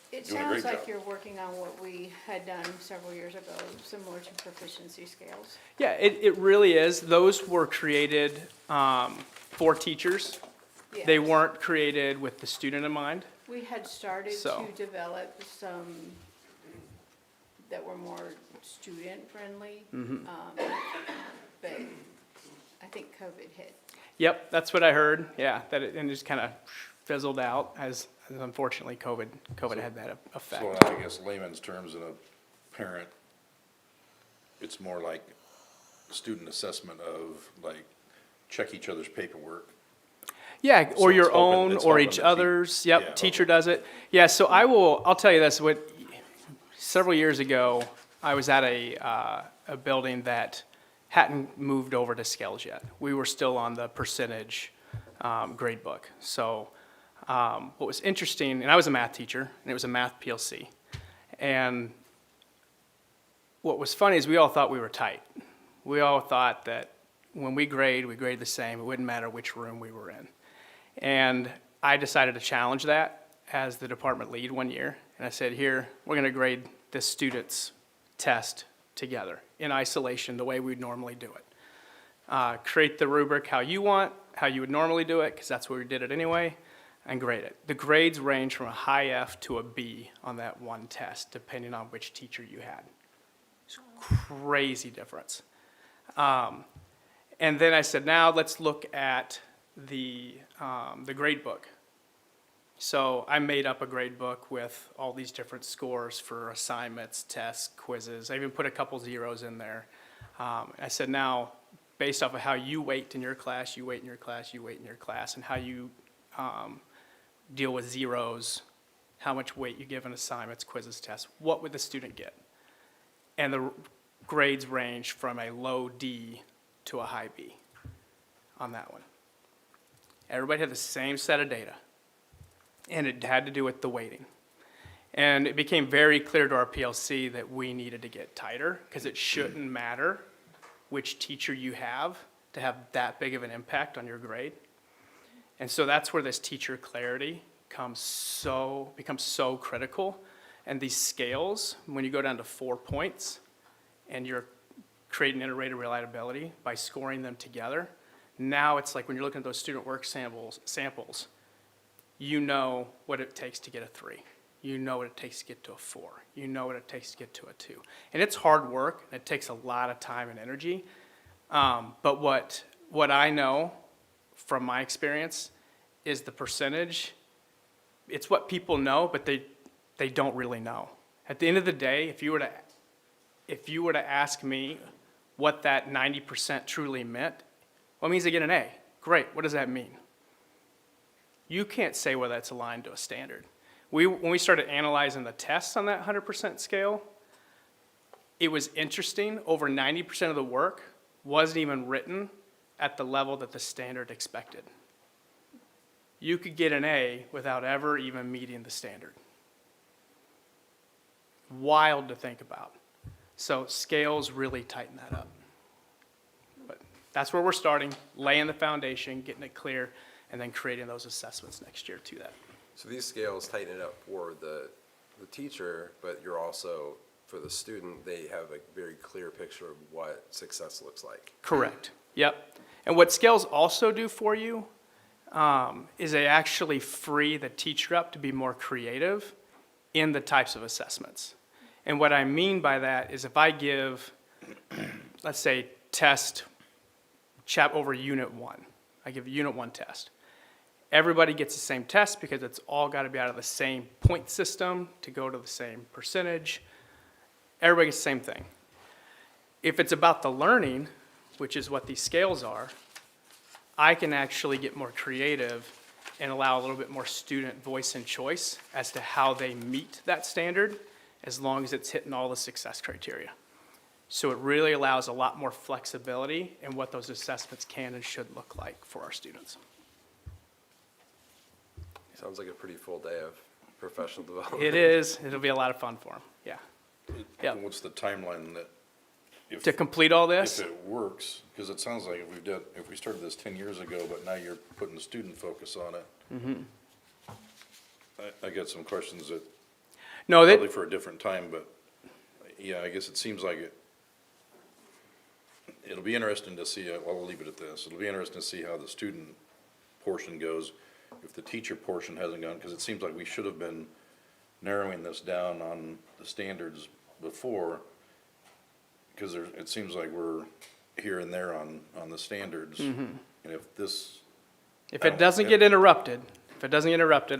It Doing a sounds great like job. you're working on what we had done several years ago, similar to proficiency scales. Yeah, it really is. Those were created for teachers. They Yes. weren't created with the student in mind. We had started So. to develop some that were more student-friendly. But I think COVID hit. Yep, that's what I heard. Yeah, that it, and it just kind of fizzled out as unfortunately COVID had that effect. so I guess layman's terms, in a parent, it's more like student assessment of, like, check each other's paperwork. Yeah, So or it's your helping- own, it's or helping each the other's. Yeah, Yep, teacher okay. does it. Yeah, so I'll tell you this, several years ago, I was at a building that hadn't moved over to scales yet. We were still on the percentage grade book. So what was interesting, and I was a math teacher, and it was a math PLC. And what was funny is we all thought we were tight. We all thought that when we grade the same. It wouldn't matter which room we were in. And I decided to challenge that as the department lead one year. And I said, here, we're going to grade this student's test together in isolation, the way we'd normally do it. Create the rubric how you would normally do it, because that's where we did it anyway, and grade it. The grades range from a high F to a B on that one test, depending on which teacher you had. It's crazy difference. And then I said, now let's look at the grade book. So I made up a grade book with all these different scores for assignments, tests, quizzes. I even put a couple zeros in there. I said, now, based off of how you weight in your class, you weight in your class, you weight in your class, and how you deal with zeros, how much weight you give in assignments, quizzes, tests, what would the student get? And the grades range from a low D to a high B on that one. Everybody had the same set of data, and it had to do with the weighting. And it became very clear to our PLC that we needed to get tighter, because it shouldn't matter which teacher you have to have that big of an impact on your grade. And so that's where this teacher clarity becomes so critical. And these scales, when you go down to 4 points and you're creating iterative reliability by scoring them together, now it's like when you're looking at those student work samples, you know what it takes to get a 3. You know what it takes to get to a 4. You know what it takes to get to a 2. And it's hard work, and it takes a lot of time and energy. But what I know from my experience is the percentage. It's what people know, but they don't really know. At the end of the day, if you were to ask me what that 90% truly meant, well, it means they get an A. Great. What does that mean? You can't say whether that's aligned to a standard. When we started analyzing the tests on that 100% scale, it was interesting. Over 90% of the work wasn't even written at the level that the standard expected. You could get an A without ever even meeting the standard. Wild to think about. So scales really tighten that up. But that's where we're starting, laying the foundation, getting it clear, and then creating those assessments next year to that. So these scales tighten it up for the teacher, but you're also, for the student, they have a very clear picture of what success looks like. Correct. Yep. And what scales also do for you is they actually free the teacher up to be more creative in the types of assessments. And what I mean by that is if I give, let's say, test over Unit 1. I give a Unit 1 test. Everybody gets the same test because it's all got to be out of the same point system to go to the same percentage. Everybody gets the same thing. If it's about the learning, which is what these scales are, I can actually get more creative and allow a little bit more student voice and choice as to how they meet that standard, as long as it's hitting all the success criteria. So it really allows a lot more flexibility in what those assessments can and should look like for our students. Sounds like a pretty full day of professional development. It is. It'll be a lot of fun for them. Yeah. Yeah. And what's the timeline that? To complete all this? If it works, because it sounds like if we started this 10 years ago, but now you're putting the student focus on it. I got some questions that, probably for a different time, but yeah, I guess it seems like it'll be interesting to see, I'll leave it at this. It'll be interesting to see how the student portion goes, if the teacher portion hasn't gone, because it seems like we should have been narrowing this down on the standards before, because it seems like we're here and there on the standards. And if it doesn't get interrupted,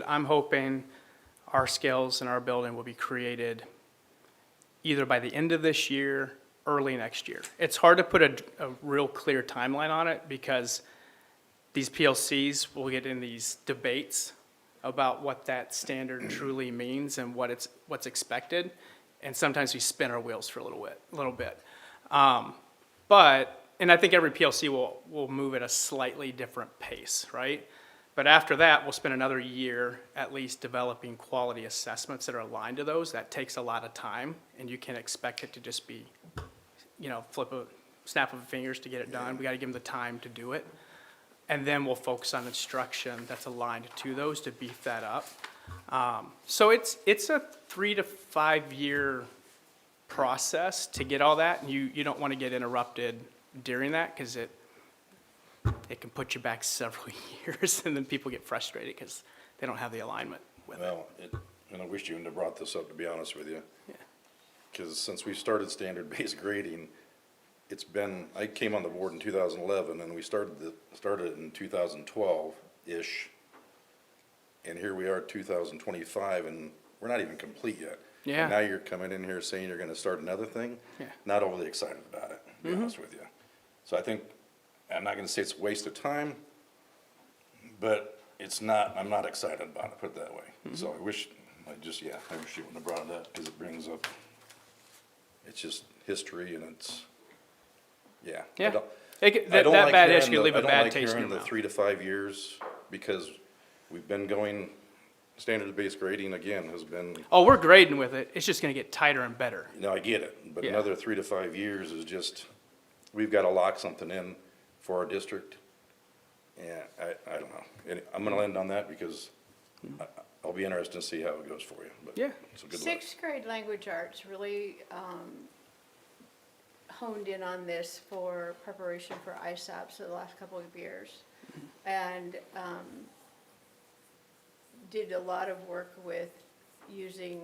I'm hoping our scales in our building will be created either by the end of this year, early next year. It's hard to put a real clear timeline on it because these PLCs will get in these debates about what that standard truly means and what's expected. And sometimes we spin our wheels for a little bit. And I think every PLC will move at a slightly different pace, right? But after that, we'll spend another year at least developing quality assessments that are aligned to those. That takes a lot of time, and you can't expect it to just be, snap of fingers to get it done. We got to give them the time to do it. And then we'll focus on instruction that's aligned to those to beef that up. So it's a 3 to 5 year process to get all that. And you don't want to get interrupted during that because it can put you back several years, and then people get frustrated because they don't have the alignment with it. And I wish you wouldn't have brought this up, to be honest with you. Because since we started standard-based grading, I came on the board in 2011, and we started it in 2012-ish. And here we are, 2025, and we're not even complete yet. Yeah. And now you're coming in here saying you're gonna start another thing? Yeah. Not overly excited about it, to be honest with you. So I think, I'm not gonna say it's a waste of time, but I'm not excited about it, put it that way. So I wish you wouldn't have brought it up, because it brings up, it's just history and it's, yeah. Yeah. I don't That like bad hearing issue can the- leave a I don't bad like taste in hearing your the mouth. 3 to 5 years because we've been going, standards-based grading again has been, Oh, we're grading with it. It's just gonna get tighter and better. you know, I get it, but Yeah. another 3 to 5 years is just, we've got to lock something in for our district. Yeah, I don't know. And I'm gonna end on that because I'll be interested to see how it goes for you, but. Yeah. So good luck. Sixth grade language arts really honed in on this for preparation for ISAPs the last couple of years. And did a lot of work with using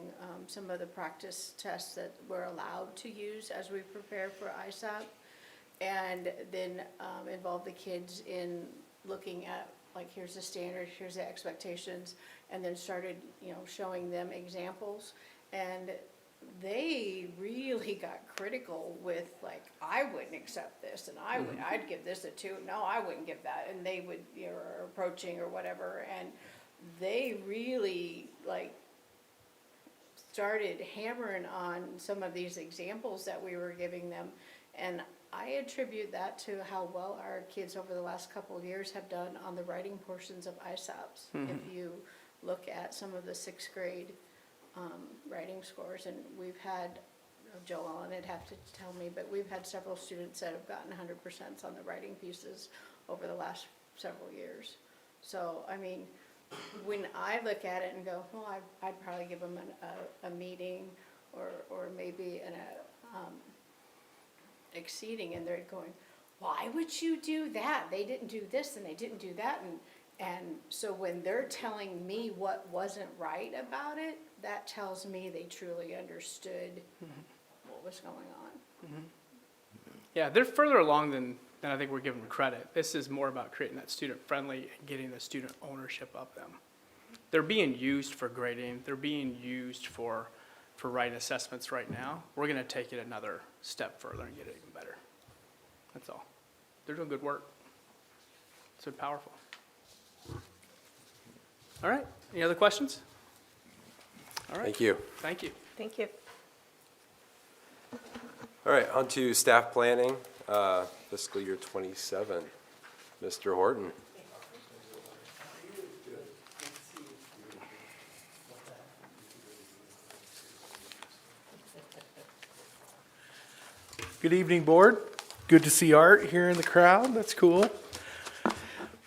some of the practice tests that we're allowed to use as we prepare for ISAP. And then involve the kids in looking at, like, here's the standard, here's the expectations, and then started, you know, showing them examples. And they really got critical with, like, I wouldn't accept this, and I'd give this a 2, no, I wouldn't give that, and they would, you know, or approaching or whatever, and they really, like, started hammering on some of these examples that we were giving them, and I attribute that to how well our kids over the last couple of years have done on the writing portions of ISAPs. If you look at some of the 6th grade writing scores, and we've had, Joe Allen would have to tell me, but we've had several students that have gotten 100% on the writing pieces over the last several years. So, I mean, when I look at it and go, well, I'd probably give them a meeting or maybe exceeding, and they're going, why would you do that? They didn't do this and they didn't do that. And so when they're telling me what wasn't right about it, that tells me they truly understood what was going on. Yeah, they're further along than I think we're giving them credit. This is more about creating that student-friendly and getting the student ownership of them. They're being used for grading. They're being used for writing assessments right now. We're going to take it another step further and get it even better. That's all. They're doing good work. It's been powerful. All right, any other questions? All right. Thank you. Thank you. Thank you. All right, on to staff planning, fiscal year 27. Mr. Horton. Good evening, board. Good to see Art here in the crowd. That's cool.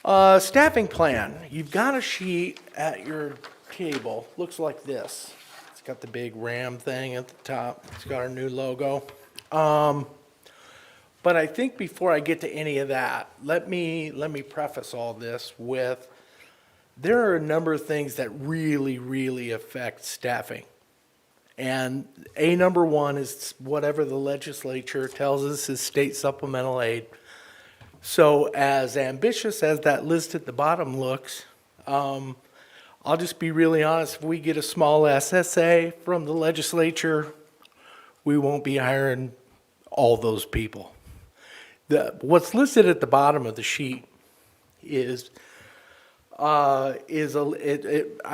Staffing plan. You've got a sheet at your table. Looks like this. It's got the big Ram thing at the top. It's got our new logo. But I think before I get to any of that, let me preface all this with there are a number of things that really, really affect staffing. And number one is whatever the legislature tells us is state supplemental aid. So as ambitious as that list at the bottom looks, I'll just be really honest, if we get a small SSA from the legislature, we won't be hiring all those people. What's listed at the bottom of the sheet is I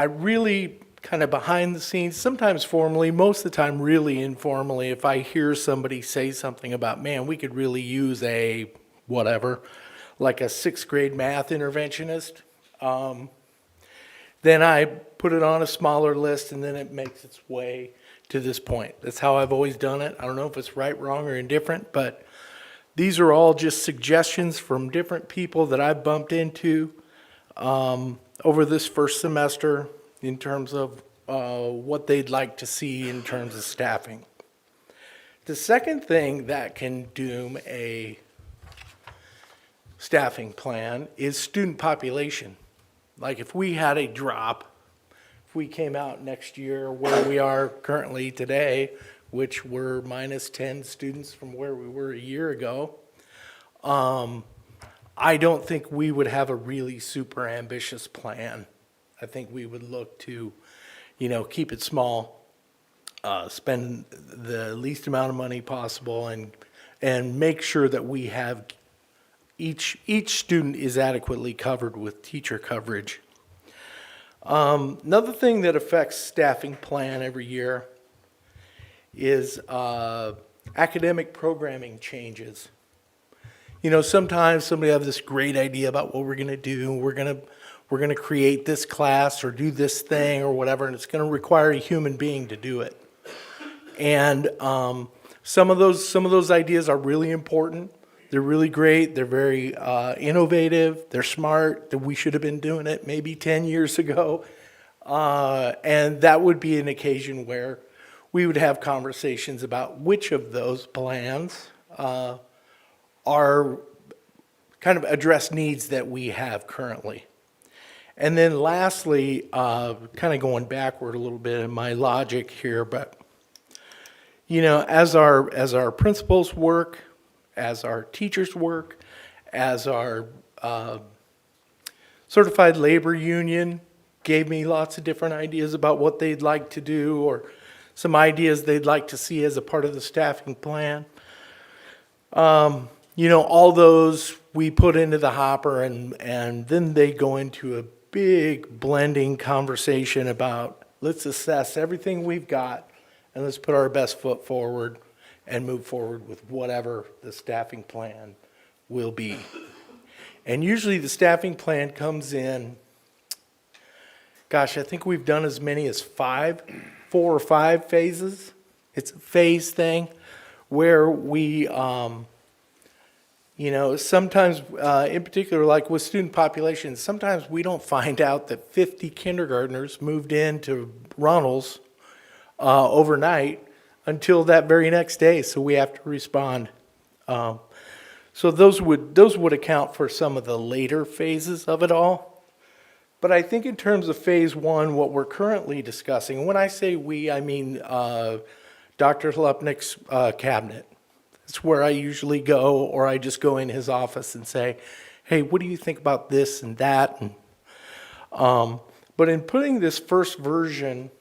really kind of behind the scenes, sometimes formally, most of the time really informally, if I hear somebody say something about, man, we could really use a whatever, like a 6th grade math interventionist, then I put it on a smaller list and then it makes its way to this point. That's how I've always done it. I don't know if it's right, wrong, or indifferent, but these are all just suggestions from different people that I've bumped into over this first semester in terms of what they'd like to see in terms of staffing. The second thing that can doom a staffing plan is student population. Like if we had a drop, if we came out next year where we are currently today, which were minus 10 students from where we were a year ago, I don't think we would have a really super ambitious plan. I think we would look to, keep it small, spend the least amount of money possible, and make sure that we have each student is adequately covered with teacher coverage. Another thing that affects staffing plan every year is academic programming changes. You know, sometimes somebody has this great idea about what we're going to do. We're going to create this class or do this thing or whatever, and it's going to require a human being to do it. And some of those ideas are really important. They're really great. They're very innovative. They're smart. That we should have been doing it maybe 10 years ago. And that would be an occasion where we would have conversations about which of those plans are kind of address needs that we have currently. And then lastly, kind of going backward a little bit in my logic here, but you know, as our principals work, as our teachers work, as our certified labor union gave me lots of different ideas about what they'd like to do or some ideas they'd like to see as a part of the staffing plan. You know, all those we put into the hopper and then they go into a big blending conversation about let's assess everything we've got and let's put our best foot forward and move forward with whatever the staffing plan will be. And usually the staffing plan comes in, gosh, I think we've done as many as 4 or 5 phases. It's a phase thing where we, you know, sometimes, in particular, like with student populations, sometimes we don't find out that 50 kindergartners moved into Runnels overnight until that very next day, so we have to respond. So those would account for some of the later phases of it all. But I think in terms of phase 1, what we're currently discussing, and when I say we, I mean Dr. Hlupnik's cabinet. It's where I usually go, or I just go in his office and say, hey, what do you think about this and that? And, but in putting this first version,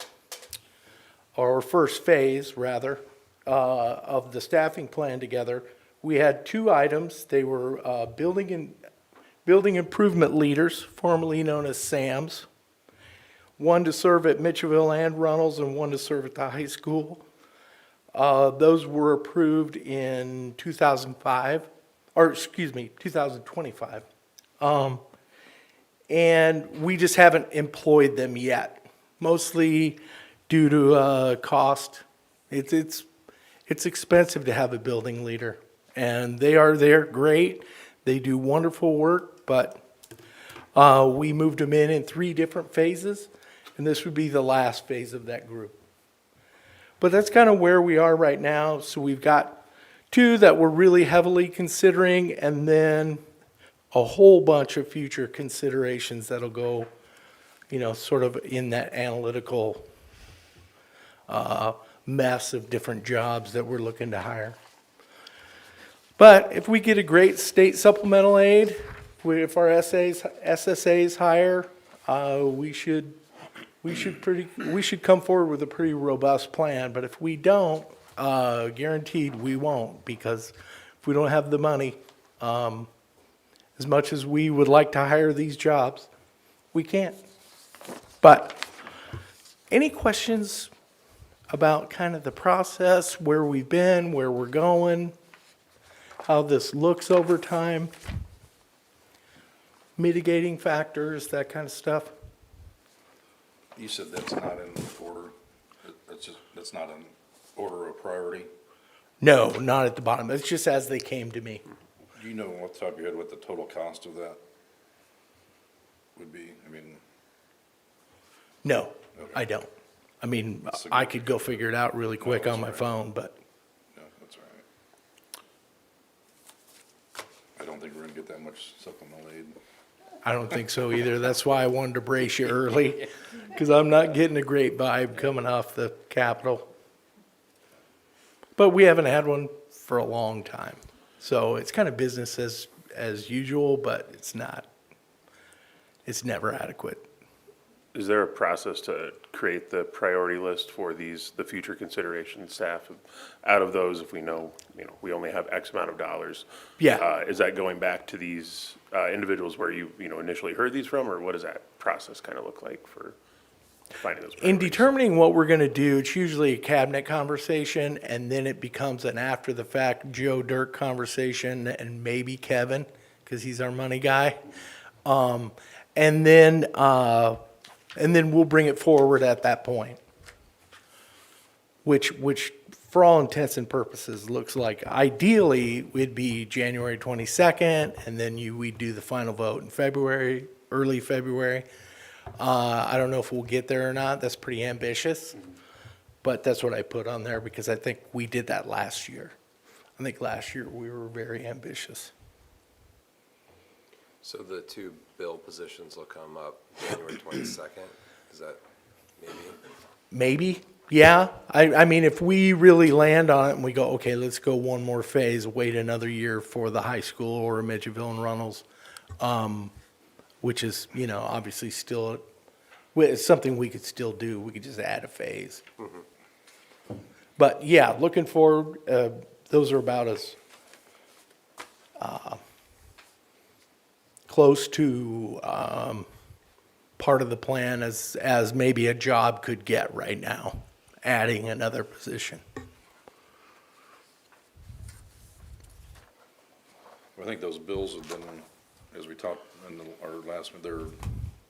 or first phase, rather, of the staffing plan together, we had 2 items. They were building improvement leaders, formerly known as SAMs, one to serve at Mitchellville and Runnels and one to serve at the high school. Those were approved in 2025. And we just haven't employed them yet, mostly due to cost. It's expensive to have a building leader, and they're great. They do wonderful work, but we moved them in 3 different phases, and this would be the last phase of that group. But that's kind of where we are right now. So we've got 2 that we're really heavily considering, and then a whole bunch of future considerations that'll go, you know, sort of in that analytical mess of different jobs that we're looking to hire. But if we get a great state supplemental aid, if our SSA's higher, we should come forward with a pretty robust plan. But if we don't, guaranteed we won't, because if we don't have the money, as much as we would like to hire these jobs, we can't. But any questions about kind of the process, where we've been, where we're going, how this looks over time, mitigating factors, that kind of stuff? You said that's not in order, that's not in order of priority? No, not at the bottom. It's just as they came to me. Do you know off the top of your head what the total cost of that would be? I mean, No, Okay. I don't. I mean, That's a I good- could go figure it out really quick that's on my all right. phone, but no, that's all right. I don't think we're gonna get that much supplemental aid. I don't think so either. That's why I wanted to brace you early, because I'm not getting a great vibe coming off the Capitol. But we haven't had one for a long time. So it's kind of business as usual, but it's not. It's never adequate. Is there a process to create the priority list for the future consideration staff? Out of those, if we know, we only have X amount of dollars. Yeah. Is that going back to these individuals where you initially heard these from, or what does that process kind of look like for? finding those In priorities. determining what we're gonna do, it's usually a cabinet conversation, and then it becomes an after-the-fact Joe Dirk conversation, and maybe Kevin, because he's our money guy. And then we'll bring it forward at that point. Which, for all intents and purposes, looks like ideally would be January 22nd, and then we do the final vote in February, early February. I don't know if we'll get there or not. That's pretty ambitious. But that's what I put on there because I think we did that last year. I think last year we were very ambitious. So the 2 bill positions will come up January 22nd? Is that maybe? Maybe, yeah. I mean, if we really land on it and we go, okay, let's go one more phase, wait another year for the high school or Midgeville and Runnels, which is, obviously still, it's something we could still do. We could just add a phase. But yeah, looking forward, those are about as close to part of the plan as maybe a job could get right now, adding another position. I think those bills have been, as we talked in our last one, they're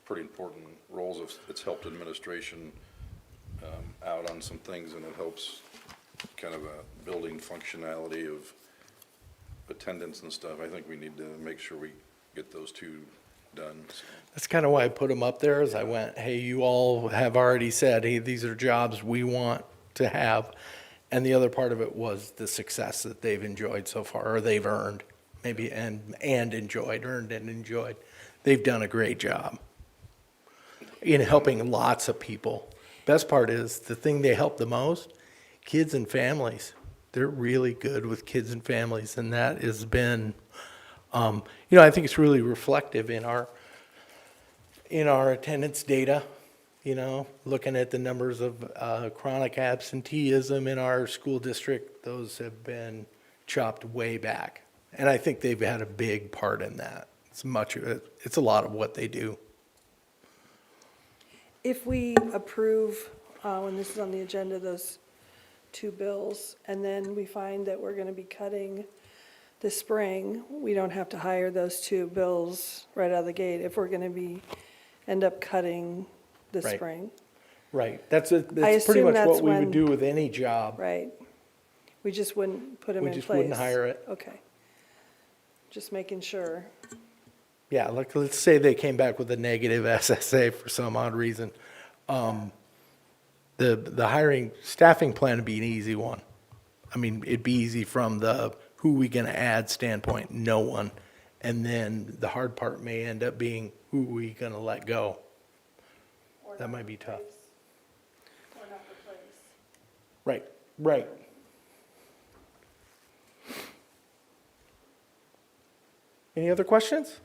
pretty important roles. It's helped administration out on some things, and it helps kind of a building functionality of attendance and stuff. I think we need to make sure we get those 2 done. So. That's kind of why I put them up there, as I went, hey, you all have already said, hey, these are jobs we want to have. And the other part of it was the success that they've enjoyed so far, or they've earned, maybe, and enjoyed, earned and enjoyed. They've done a great job in helping lots of people. Best part is, the thing they help the most, kids and families. They're really good with kids and families, and that has been, I think it's really reflective in our attendance data, looking at the numbers of chronic absenteeism in our school district. Those have been chopped way back, and I think they've had a big part in that. It's a lot of what they do. If we approve, when this is on the agenda, those 2 bills, and then we find that we're gonna be cutting this spring, we don't have to hire those 2 bills right out of the gate if we're gonna end up cutting this Right. spring. Right, that's pretty assume much that's what we when- would do with any job. Right. We just wouldn't put them in We place. just wouldn't hire it. Okay. Just making sure. Yeah, like, let's say they came back with a negative SSA for some odd reason. The hiring, staffing plan would be an easy one. I mean, it'd be easy from the who we gonna add standpoint, no one. And then the hard part may end up being who we gonna let go. That might be tough. Or not replace. Right. Any other questions?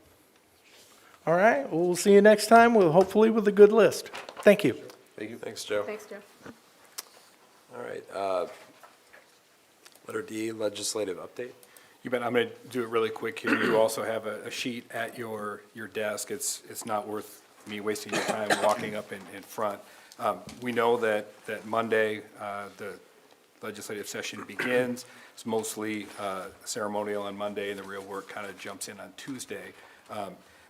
All right, well, we'll see you next time, hopefully with a good list. Thank you. Thank you. Thanks, Joe. Thanks, Joe. All right, letter D, legislative update. You bet. I'm going to do it really quick here. You also have a sheet at your desk. It's not worth me wasting your time walking up in front. We know that Monday, the legislative session begins. It's mostly ceremonial on Monday, and the real work kind of jumps in on Tuesday.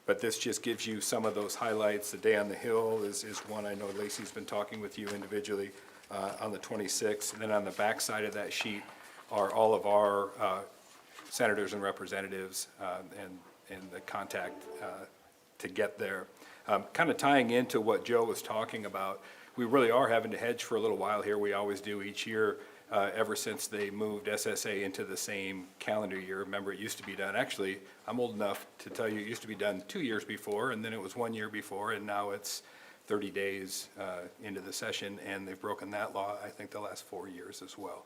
But this just gives you some of those highlights. The Day on the Hill is one I know Lacey's been talking with you individually on the 26th. And then on the back side of that sheet are all of our senators and representatives and the contact to get there. Kind of tying into what Joe was talking about, we really are having to hedge for a little while here. We always do each year, ever since they moved SSA into the same calendar year. Remember, it used to be done, actually, I'm old enough to tell you, it used to be done 2 years before, and then it was 1 year before, and now it's 30 days into the session, and they've broken that law, I think, the last 4 years as well.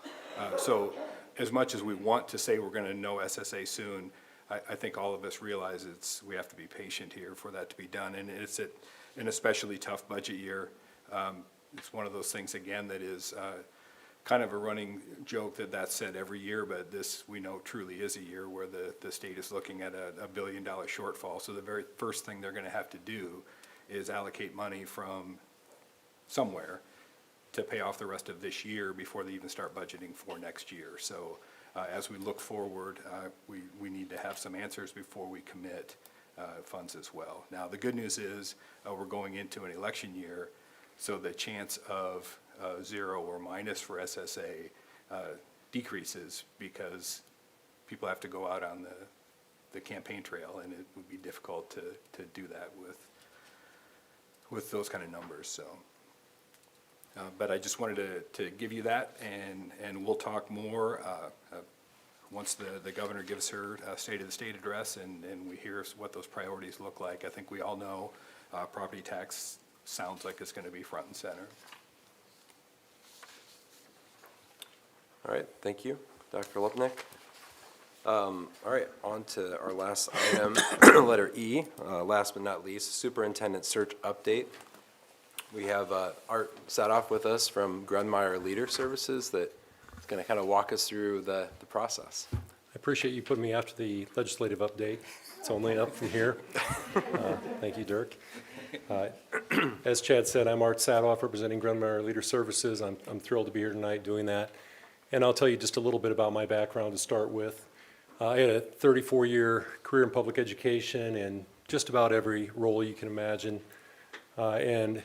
So as much as we want to say we're going to know SSA soon, I think all of us realize we have to be patient here for that to be done, and it's an especially tough budget year. It's one of those things, again, that is kind of a running joke that's said every year, but this, we know, truly is a year where the state is looking at a $1 billion shortfall. So the very first thing they're going to have to do is allocate money from somewhere to pay off the rest of this year before they even start budgeting for next year. So as we look forward, we need to have some answers before we commit funds as well. Now, the good news is we're going into an election year, so the chance of 0 or minus for SSA decreases because people have to go out on the campaign trail, and it would be difficult to do that with those kind of numbers. So, but I just wanted to give you that, and we'll talk more once the governor gives her State of the State address, and we hear what those priorities look like. I think we all know property tax sounds like it's going to be front and center. All right, thank you, Dr. Lupnick. All right, on to our last item, letter E, last but not least, superintendent search update. We have Art Sadoff with us from Grunmeyer Leader Services that is going to kind of walk us through the process. I appreciate you putting me after the legislative update. It's only up from here. Thank you, Dirk. As Chad said, I'm Art Sadoff representing Grunmeyer Leader Services. I'm thrilled to be here tonight doing that. And I'll tell you just a little bit about my background to start with. I had a 34-year career in public education in just about every role you can imagine. And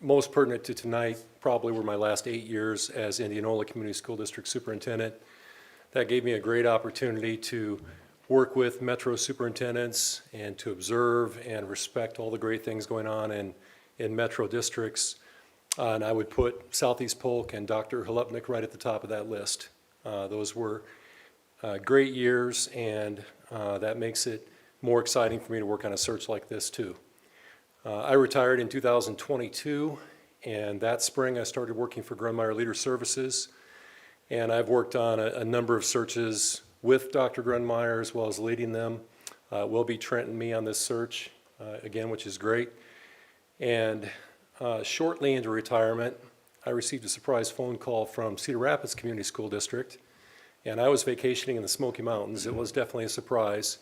most pertinent to tonight probably were my last 8 years as Indianola Community School District Superintendent. That gave me a great opportunity to work with Metro superintendents and to observe and respect all the great things going on in Metro districts. And I would put Southeast Polk and Dr. Halupnik right at the top of that list. Those were great years, and that makes it more exciting for me to work on a search like this too. I retired in 2022, and that spring I started working for Grunmeyer Leader Services, and I've worked on a number of searches with Dr. Grunmeyer as well as leading them. Will be Trent and me on this search again, which is great. And shortly into retirement, I received a surprise phone call from Cedar Rapids Community School District, and I was vacationing in the Smoky Mountains. It was definitely a surprise,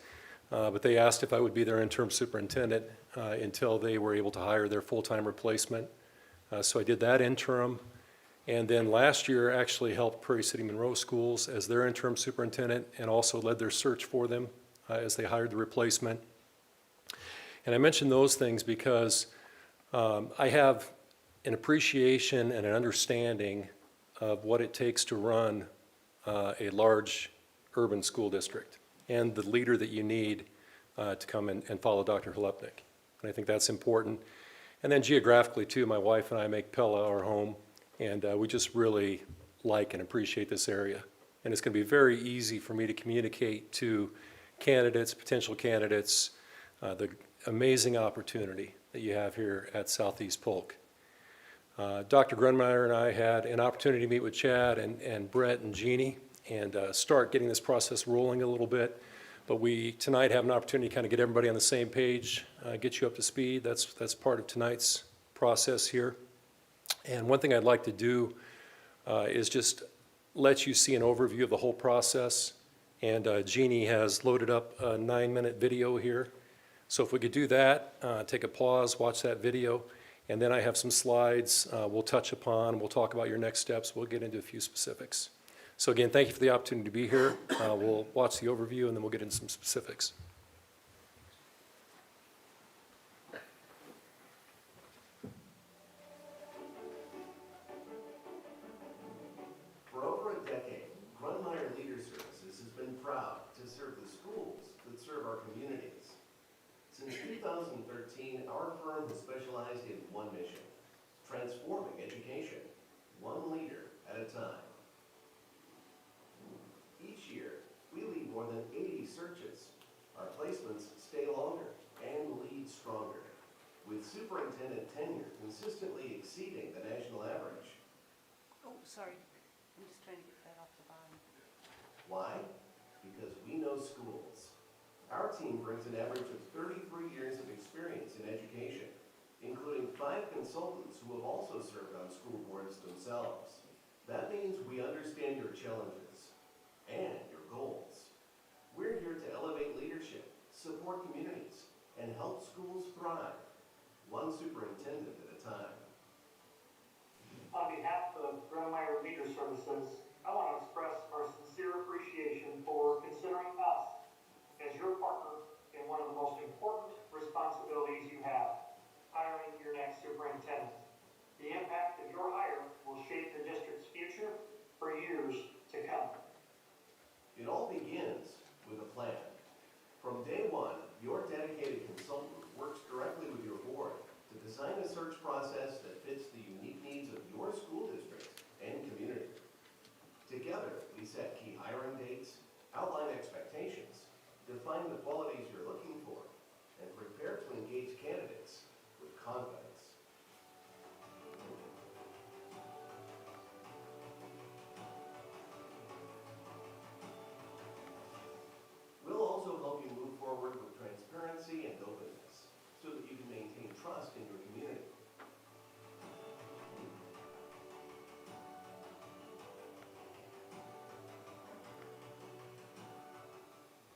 but they asked if I would be their interim superintendent until they were able to hire their full-time replacement. So I did that interim, and then last year actually helped Prairie City Monroe Schools as their interim superintendent and also led their search for them as they hired the replacement. And I mention those things because I have an appreciation and an understanding of what it takes to run a large urban school district and the leader that you need to come and follow Dr. Halupnik. And I think that's important. And then geographically too, my wife and I make Pella our home, and we just really like and appreciate this area. And it's going to be very easy for me to communicate to candidates, potential candidates, the amazing opportunity that you have here at Southeast Polk. Dr. Grunmeyer and I had an opportunity to meet with Chad and Brett and Jeannie and start getting this process rolling a little bit. But we tonight have an opportunity to kind of get everybody on the same page, get you up to speed. That's part of tonight's process here. And one thing I'd like to do is just let you see an overview of the whole process. And Jeannie has loaded up a 9-minute video here. So if we could do that, take a pause, watch that video, and then I have some slides we'll touch upon. We'll talk about your next steps. We'll get into a few specifics. So again, thank you for the opportunity to be here. We'll watch the overview, and then we'll get into some specifics. For over a decade, Grunmeyer Leader Services has been proud to serve the schools that serve our communities. Since 2013, our firm has specialized in one mission: transforming education, one leader at a time. Each year, we lead more than 80 searches. Our placements stay longer and lead stronger, with superintendent tenure consistently exceeding the national average. Oh, sorry. I'm just trying to get that off the bottom. Why? Because we know schools. Our team brings an average of 33 years of experience in education, including 5 consultants who have also served on school boards themselves. That means we understand your challenges and your goals. We're here to elevate leadership, support communities, and help schools thrive, one superintendent at a time. Services, I want to express our sincere appreciation for considering us as your partner in one of the most important responsibilities you have, hiring your next superintendent. The impact of your hire will shape the district's future for years to come. It all begins with a plan. From day one, your dedicated consultant works directly with your board to design a search process that fits the unique needs of your school district and community. Together, we set key hiring dates, outline expectations, define the qualities you're looking for, and prepare to engage candidates with confidence. We'll also help you move forward with transparency and openness so that you can maintain trust in your community.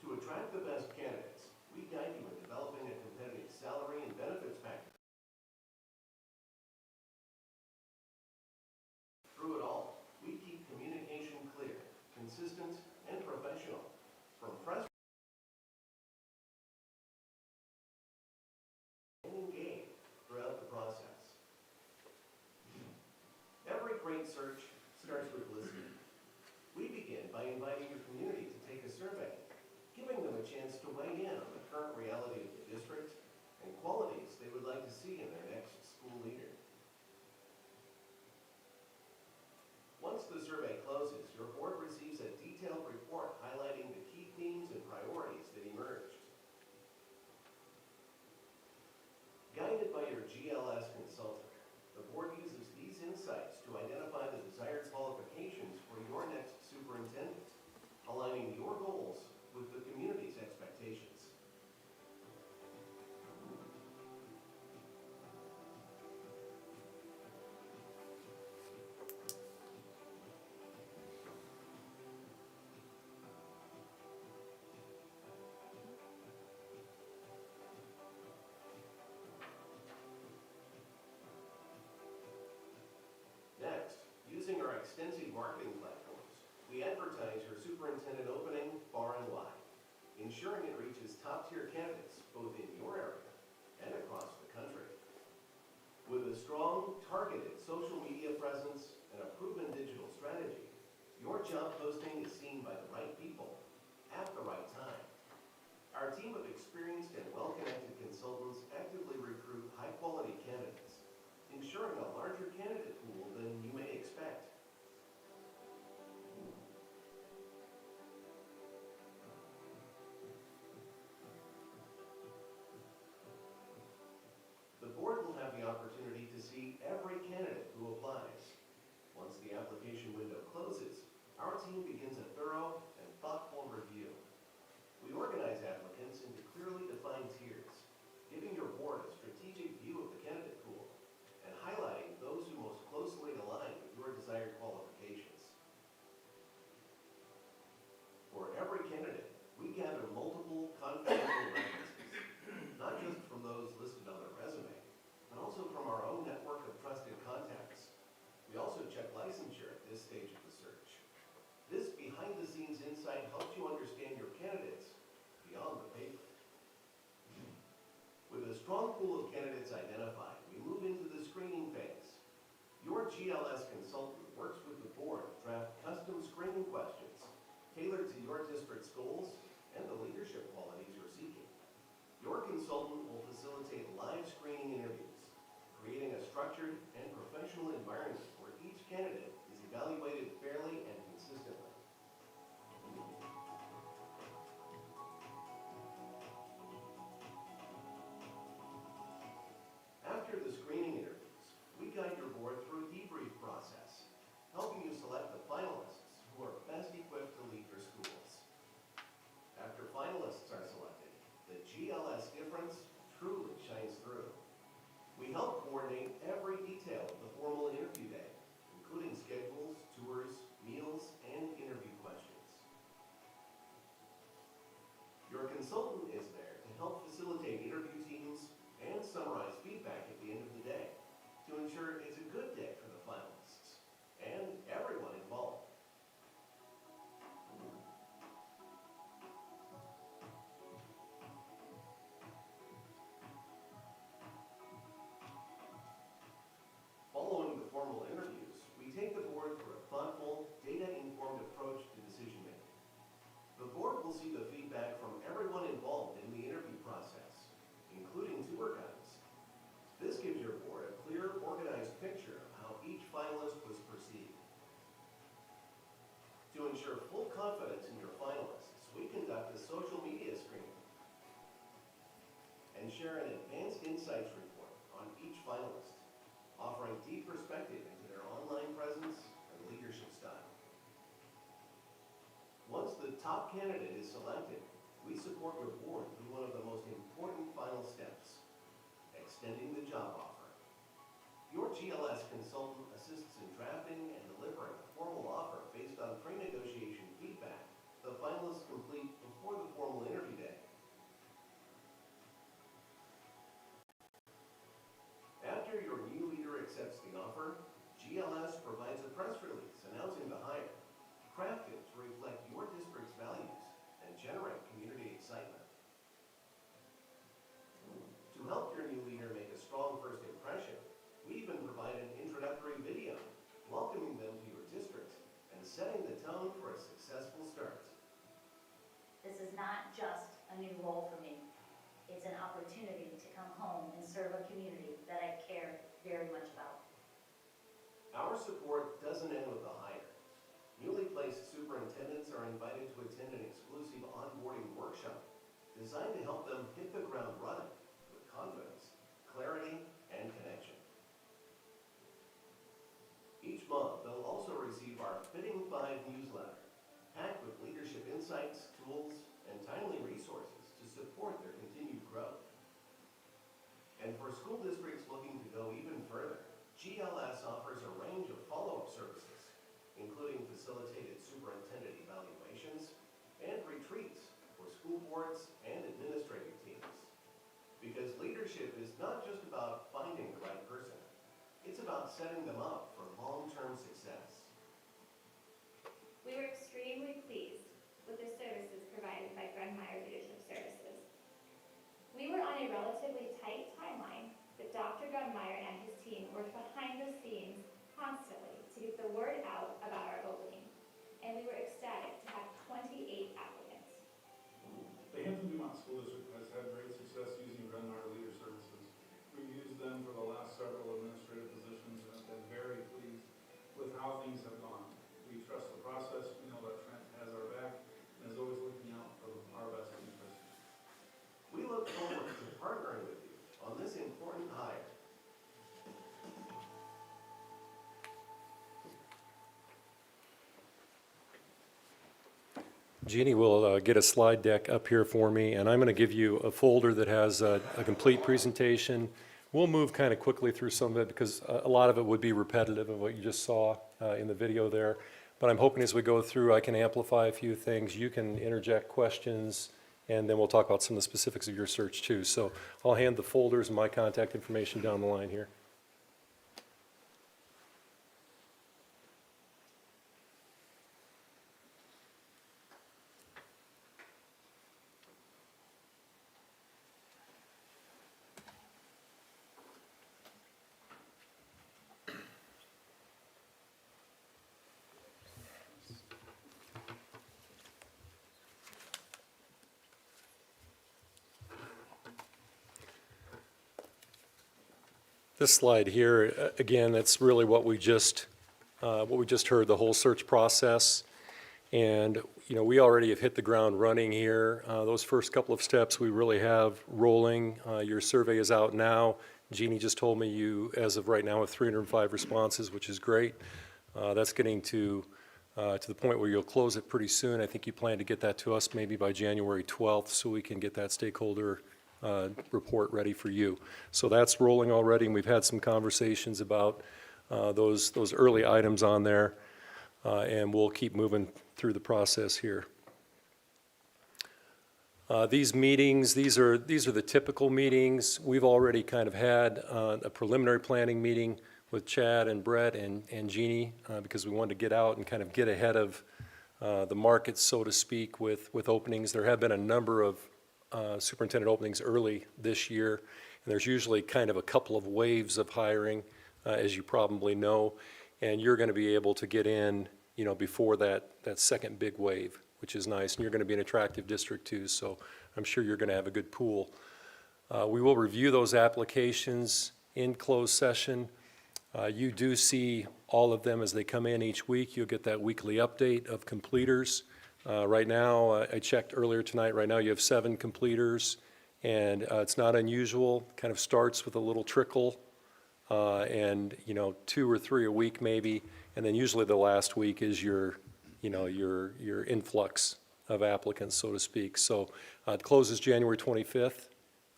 To attract the best candidates, we guide you in developing a competitive salary and benefits package. Through it all, we keep communication clear, consistent, and professional. From press and engage throughout the process. Every great search starts with listening. We begin by inviting your community to take a survey, giving them a chance to weigh in on the current reality of the district and qualities they would like to see in their next school leader. Once the survey closes, your board receives a detailed report highlighting the key themes and priorities that emerged. Guided by your GLS consultant, the board uses these insights to identify the desired qualifications for your next superintendent, aligning your goals with the community's expectations. Next, using our extensive marketing platforms, we advertise your superintendent opening far and wide, ensuring it reaches top-tier candidates both in your area and across the country. With a strong, targeted social media presence and a proven digital strategy, your job posting is seen by the right people at the right time. Our team of experienced and well-connected consultants actively recruit high-quality candidates, ensuring a larger candidate pool than you may expect. The board will have the opportunity to see every candidate who applies. Once the application window closes, our team begins a thorough and thoughtful review. We organize applicants into clearly defined tiers, giving your board a strategic view of the candidate pool and highlighting those who most closely align with your desired qualifications. For every candidate, we gather multiple confidential references, not just from those listed on their resume, but also from our own network of trusted contacts. We also check licensure at this stage of the search. This behind-the-scenes insight helps you understand your candidates beyond the paper. With a strong pool of candidates identified, we move into the screening phase. Your GLS consultant works with the board to draft custom screening questions tailored to your district's goals and the leadership qualities you're seeking. Your consultant will facilitate live screening interviews, creating a structured and professional environment where each candidate is evaluated fairly and consistently. After the screening interviews, we guide your board through a debrief process, helping you select the finalists who are best equipped to lead your schools. After finalists are selected, the GLS difference truly shines through. We help coordinate every detail of the formal interview day, including schedules, tours, ensure full confidence in your finalists, we conduct a social media screening and share an advanced insights report on each finalist, offering deep perspective into their online presence and leadership style. Once the top candidate is selected, we support your board through one of the most important final steps, extending the job offer. Your GLS consultant assists in drafting and delivering a formal offer based on pre-negotiation feedback the finalists complete before the formal interview day. After your new leader accepts the offer, GLS provides a press release announcing the hire, crafted to reflect your district's values and generate community excitement. To help your new leader make a strong first impression, we even provide an introductory video welcoming them to your district and setting the tone for a successful start. This is not just a new role for me. It's an opportunity to come home and serve a community that I care very much about. Our support doesn't end with the hire. Newly placed superintendents are invited to attend an exclusive onboarding workshop designed to help them hit the ground running with confidence, clarity, and connection. Each month, they'll also receive our Fitting 5 newsletter, packed with leadership insights, tools, and timely resources to support their continued growth. And for school districts looking to go even further, GLS offers a range of follow-up services, including facilitated superintendent evaluations and retreats for school boards and administrative teams. Because leadership is not just about finding the right person, it's about setting them up for long-term success. We were extremely pleased with the services provided by Grunmeyer Leadership Services. We were on a relatively tight timeline, but Dr. Grunmeyer and his team worked behind the scenes constantly to get the word out about our opening, and we were ecstatic to have 28 applicants. The Hampton Dumont School District has had great success using Grunmeyer Leader Services. We've used them for the last several administrative positions and have been very pleased with how things have gone. We trust the process. We know that Trent has our back and is always looking out for our best interest. We look forward to partnering with you on this important hire. Jeannie will get a slide deck up here for me, and I'm going to give you a folder that has a complete presentation. We'll move kind of quickly through some of it because a lot of it would be repetitive of what you just saw in the video there. But I'm hoping as we go through, I can amplify a few things. You can interject questions, and then we'll talk about some of the specifics of your search too. So I'll hand the folders and my contact information down the line here. This slide here, again, that's really what we just heard, the whole search process. And, you know, we already have hit the ground running here. Those first couple of steps we really have rolling. Your survey is out now. Jeannie just told me you, as of right now, have 305 responses, which is great. That's getting to the point where you'll close it pretty soon. I think you plan to get that to us maybe by January 12th so we can get that stakeholder report ready for you. So that's rolling already, and we've had some conversations about those early items on there, and we'll keep moving through the process here. These meetings, these are the typical meetings. We've already kind of had a preliminary planning meeting with Chad and Brett and Jeannie because we wanted to get out and kind of get ahead of the market, so to speak, with openings. There have been a number of superintendent openings early this year, and there's usually kind of a couple of waves of hiring, as you probably know, and you're going to be able to get in, you know, before that second big wave, which is nice, and you're going to be an attractive district too, so I'm sure you're going to have a good pool. We will review those applications in closed session. You do see all of them as they come in each week. You'll get that weekly update of completers. Right now, I checked earlier tonight, right now you have 7 completers, and it's not unusual, kind of starts with a little trickle, and, 2 or 3 a week maybe, and then usually the last week is your influx of applicants, so to speak. So it closes January 25th.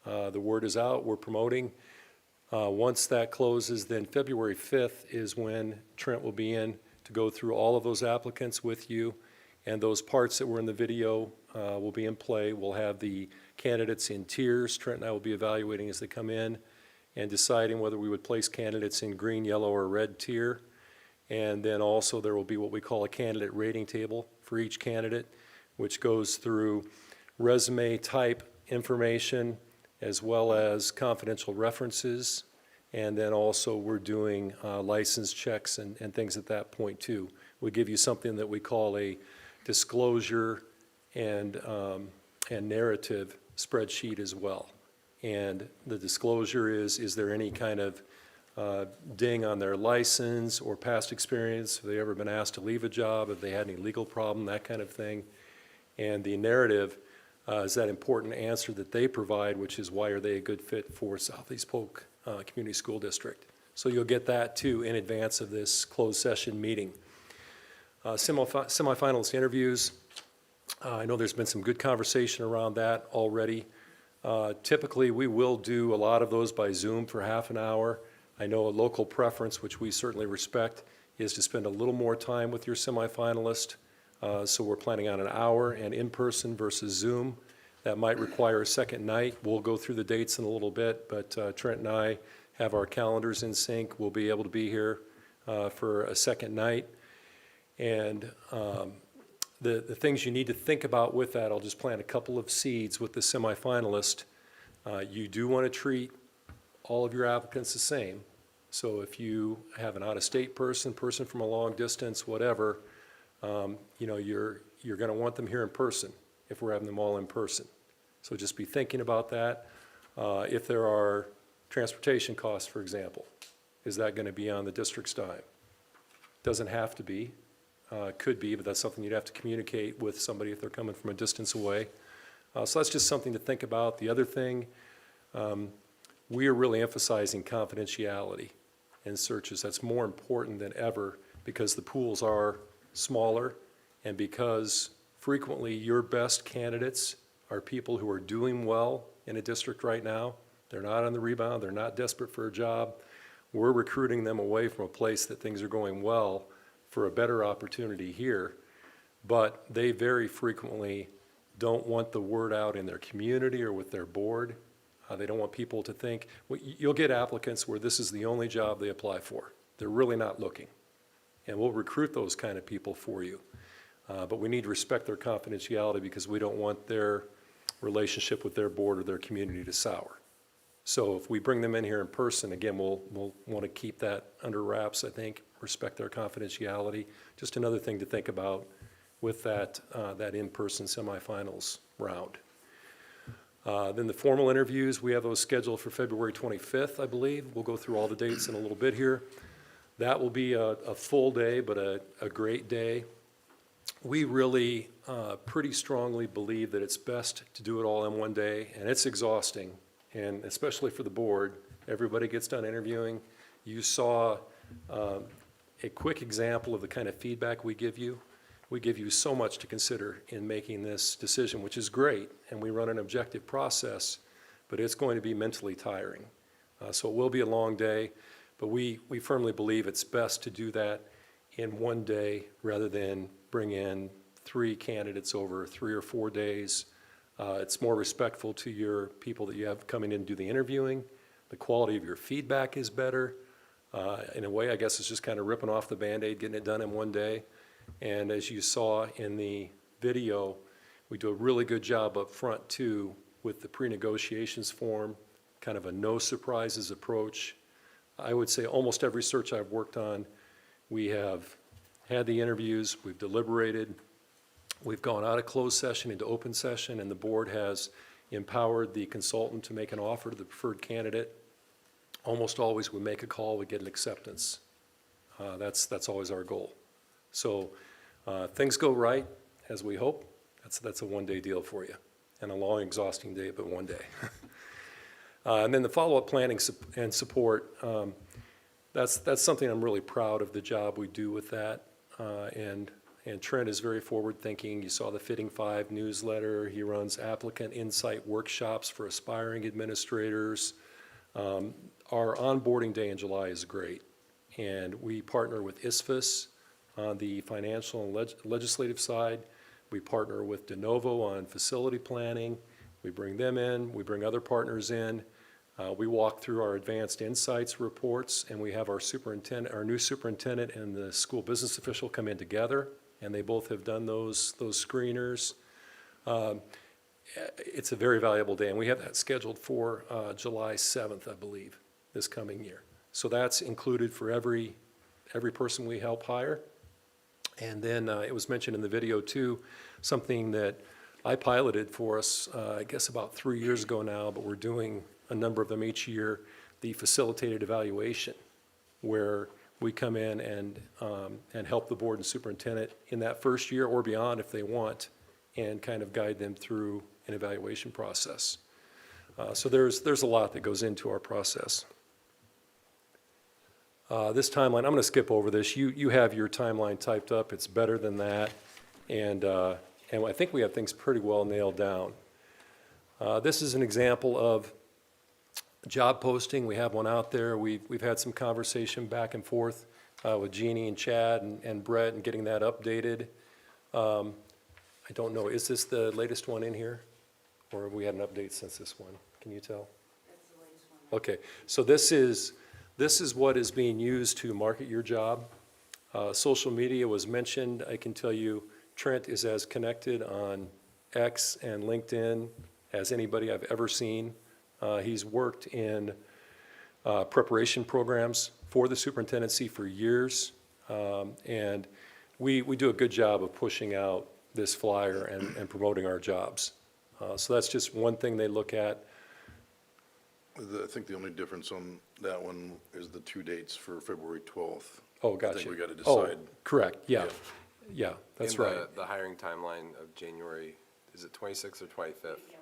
The word is out, we're promoting. Once that closes, then February 5th is when Trent will be in to go through all of those applicants with you. And those parts that were in the video will be in play. We'll have the candidates in tiers. Trent and I will be evaluating as they come in and deciding whether we would place candidates in green, yellow, or red tier. And then also there will be what we call a candidate rating table for each candidate, which goes through resume type information as well as confidential references. And then also we're doing license checks and things at that point too. We give you something that we call a disclosure and narrative spreadsheet as well. And the disclosure is there any kind of ding on their license or past experience? Have they ever been asked to leave a job? Have they had any legal problem? That kind of thing. And the narrative is that important answer that they provide, which is why are they a good fit for Southeast Polk Community School District. So you'll get that too in advance of this closed session meeting. Semifinalist interviews. I know there's been some good conversation around that already. Typically, we will do a lot of those by Zoom for half an hour. I know a local preference, which we certainly respect, is to spend a little more time with your semifinalist. So we're planning on an hour and in-person versus Zoom. That might require a second night. We'll go through the dates in a little bit, but Trent and I have our calendars in sync. We'll be able to be here for a second night. And the things you need to think about with that, I'll just plant a couple of seeds with the semifinalist. You do want to treat all of your applicants the same. So if you have an out-of-state person from a long distance, whatever, you're going to want them here in person if we're having them all in person. So just be thinking about that. If there are transportation costs, for example, is that going to be on the district's dime? Doesn't have to be. Could be, but that's something you'd have to communicate with somebody if they're coming from a distance away. So that's just something to think about. The other thing, we are really emphasizing confidentiality in searches. That's more important than ever because the pools are smaller and because frequently your best candidates are people who are doing well in a district right now. They're not on the rebound. They're not desperate for a job. We're recruiting them away from a place that things are going well for a better opportunity here, but they very frequently don't want the word out in their community or with their board. They don't want people to think, well, you'll get applicants where this is the only job they apply for. They're really not looking. And we'll recruit those kind of people for you. But we need to respect their confidentiality because we don't want their relationship with their board or their community to sour. So if we bring them in here in person, again, we'll want to keep that under wraps, I think, respect their confidentiality. Just another thing to think about with that in-person semifinals round. Then the formal interviews, we have those scheduled for February 25th, I believe. We'll go through all the dates in a little bit here. That will be a full day, but a great day. We really pretty strongly believe that it's best to do it all in one day, and it's exhausting, and especially for the board. Everybody gets done interviewing. You saw a quick example of the kind of feedback we give you. We give you so much to consider in making this decision, which is great, and we run an objective process, but it's going to be mentally tiring. So it will be a long day, but we firmly believe it's best to do that in one day rather than bring in 3 candidates over 3 or 4 days. It's more respectful to your people that you have coming in to do the interviewing. The quality of your feedback is better. In a way, I guess it's just kind of ripping off the Band-Aid, getting it done in one day. And as you saw in the video, we do a really good job up front too with the pre-negotiations form, kind of a no surprises approach. I would say almost every search I've worked on, we have had the interviews, we've deliberated, we've gone out of closed session into open session, and the board has empowered the consultant to make an offer to the preferred candidate. Almost always we make a call, we get an acceptance That's always our goal. So things go right, as we hope. That's a one-day deal for you, and a long, exhausting day, but one day. And then the follow-up planning and support, that's something I'm really proud of the job we do with that. And Trent is very forward-thinking. You saw the Fitting 5 newsletter. He runs applicant insight workshops for aspiring administrators. Our onboarding day in July is great. And we partner with ISFAS on the financial and legislative side. We partner with De Novo on facility planning. We bring them in. We bring other partners in. We walk through our advanced insights reports, and we have our new superintendent and the school business official come in together, and they both have done those screeners. It's a very valuable day, and we have that scheduled for July 7th, I believe, this coming year. So that's included for every person we help hire. And then it was mentioned in the video too, something that I piloted for us, I guess about 3 years ago now, but we're doing a number of them each year, the facilitated evaluation, where we come in and help the board and superintendent in that first year or beyond if they want, and kind of guide them through an evaluation process. So there's a lot that goes into our process. This timeline, I'm going to skip over this. You have your timeline typed up. It's better than that, and I think we have things pretty well nailed down. This is an example of job posting. We have one out there. We've had some conversation back and forth with Jeannie and Chad and Brett and getting that updated. I don't know, is this the latest one in here? Or have we had an update since this one? Can you tell? That's the latest one. Okay, so this is what is being used to market your job. Social media was mentioned. I can tell you Trent is as connected on X and LinkedIn as anybody I've ever seen. He's worked in preparation programs for the superintendency for years, and we do a good job of pushing out this flyer and promoting our jobs. So that's just one thing they look at. I think the only difference on that one is the 2 dates for February 12th. Oh, gotcha. I think we got to Oh, decide. correct, yeah, yeah, that's In right. the hiring timeline of January, is it 26th or 25th? Yeah,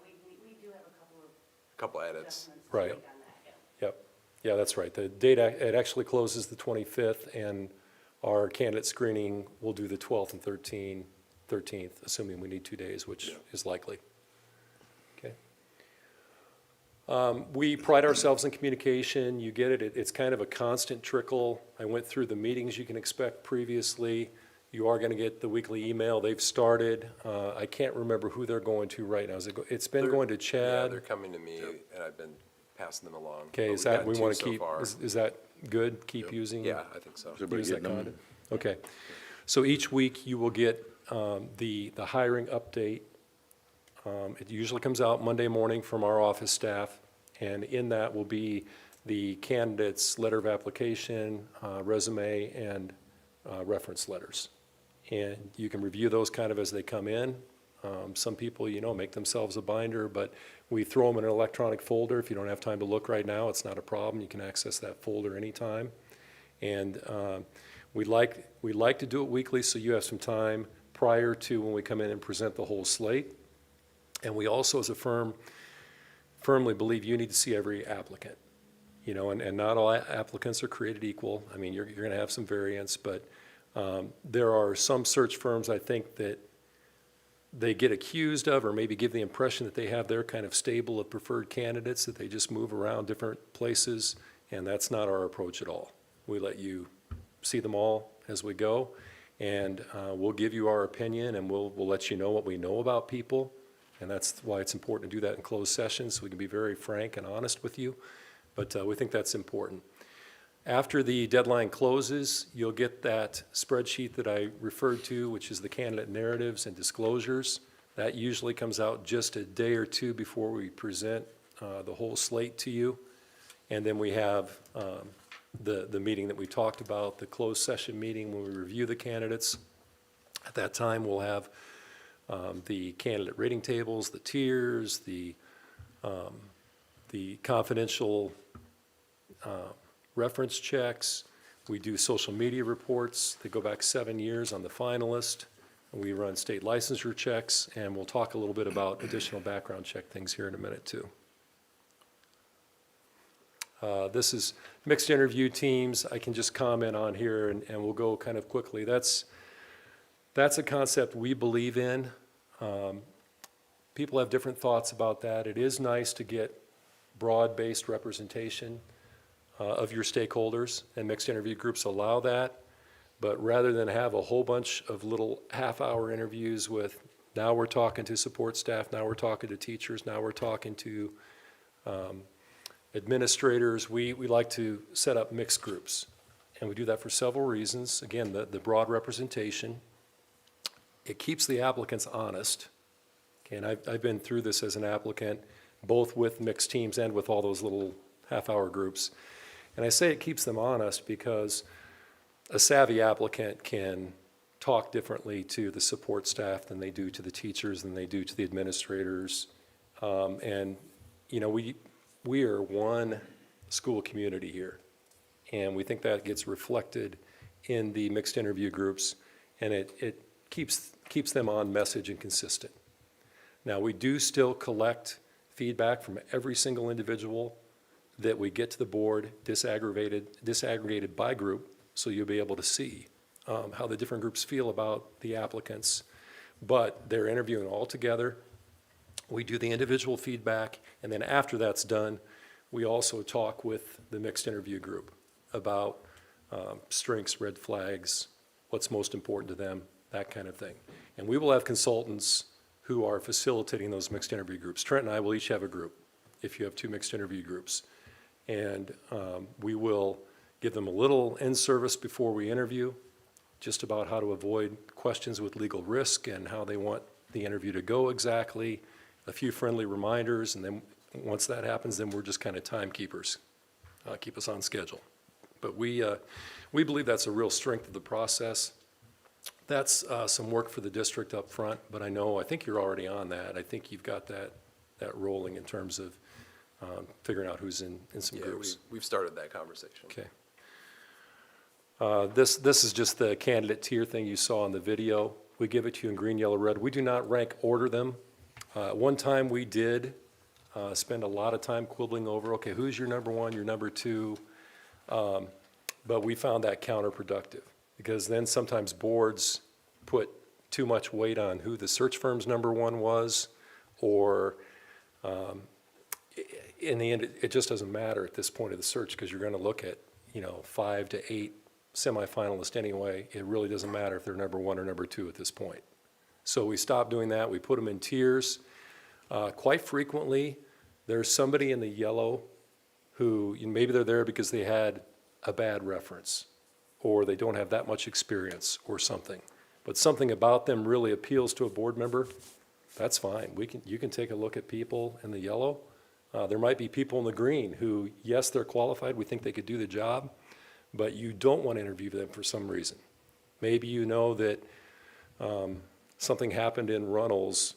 we do have a couple of Couple edits. adjustments to Right. make on that, yeah. Yep, yeah, that's right. The date, it actually closes the 25th, and our candidate screening will do the 12th and 13th, assuming we need 2 days, which is likely. Okay. We pride ourselves in communication. You get it. It's kind of a constant trickle. I went through the meetings you can expect previously. You are going to get the weekly email. They've started. I can't remember who they're going to right now. It's been going to Yeah, Chad. they're coming to me, and I've been passing them along. Okay, But is we've that, gotten we 2 want to so keep, far. is that good? Keep using? Yeah, I think so. Everybody Use that getting them? conduit? Okay. So each week you will get the hiring update. It usually comes out Monday morning from our office staff, and in that will be the candidate's letter of application, resume, and reference letters. And you can review those kind of as they come in. Some people, make themselves a binder, but we throw them in an electronic folder. If you don't have time to look right now, it's not a problem. You can access that folder anytime. And we like to do it weekly, so you have some time prior to when we come in and present the whole slate. And we also, as a firm, firmly believe you need to see every applicant. And not all applicants are created equal. I mean, you're going to have some variance, but there are some search firms, I think, that they get accused of or maybe give the impression that they have their kind of stable of preferred candidates, that they just move around different places, and that's not our approach at all. We let you see them all as we go, and we'll give you our opinion, and we'll let you know what we know about people, and that's why it's important to do that in closed sessions, so we can be very frank and honest with you, but we think that's important. After the deadline closes, you'll get that spreadsheet that I referred to, which is the candidate narratives and disclosures. That usually comes out just a day or two before we present the whole slate to you. And then we have the meeting that we talked about, the closed session meeting when we review the candidates. At that time, we'll have the candidate rating tables, the tiers, the confidential reference checks. We do social media reports. They go back 7 years on the finalist. We run state licensure checks, and we'll talk a little bit about additional background check things here in a minute, too. This is mixed interview teams. I can just comment on here, and we'll go kind of quickly. That's a concept we believe in. People have different thoughts about that. It is nice to get broad-based representation of your stakeholders, and mixed interview groups allow that. But rather than have a whole bunch of little half-hour interviews with, now we're talking to support staff, now we're talking to teachers, now we're talking to administrators, we like to set up mixed groups. And we do that for several reasons. Again, the broad representation. It keeps the applicants honest. Okay, and I've been through this as an applicant, both with mixed teams and with all those little half-hour groups. And I say it keeps them honest because a savvy applicant can talk differently to the support staff than they do to the teachers, than they do to the administrators. And, you know, we are one school community here. And we think that gets reflected in the mixed interview groups, and it keeps them on message and consistent. Now, we do still collect feedback from every single individual that we get to the board, disaggregated by group, so you'll be able to see how the different groups feel about the applicants. But they're interviewing all together. We do the individual feedback, and then after that's done, we also talk with the mixed interview group about strengths, red flags, what's most important to them, that kind of thing. And we will have consultants who are facilitating those mixed interview groups. Trent and I will each have a group if you have two mixed interview groups. And we will give them a little in-service before we interview, just about how to avoid questions with legal risk and how they want the interview to go exactly, a few friendly reminders, and then once that happens, then we're just kind of timekeepers, keep us on schedule. But we believe that's a real strength of the process. That's some work for the district up front, but I think you're already on that. I think you've got that rolling in terms of figuring out who's in some groups. We've started that conversation. Okay. This is just the candidate tier thing you saw in the video. We give it to you in green, yellow, red. We do not rank order them. One time we did spend a lot of time quibbling over, okay, who's your number one, your number two? But we found that counterproductive because then sometimes boards put too much weight on who the search firm's number one was, or in the end, it just doesn't matter at this point of the search because you're going to look at, 5 to 8 semifinalists anyway. It really doesn't matter if they're number one or number two at this point. So we stopped doing that. We put them in tiers. Quite frequently, there's somebody in the yellow who maybe they're there because they had a bad reference or they don't have that much experience or something. But something about them really appeals to a board member. That's fine. You can take a look at people in the yellow. There might be people in the green who, yes, they're qualified. We think they could do the job, but you don't want to interview them for some reason. Maybe you know that something happened in Runnels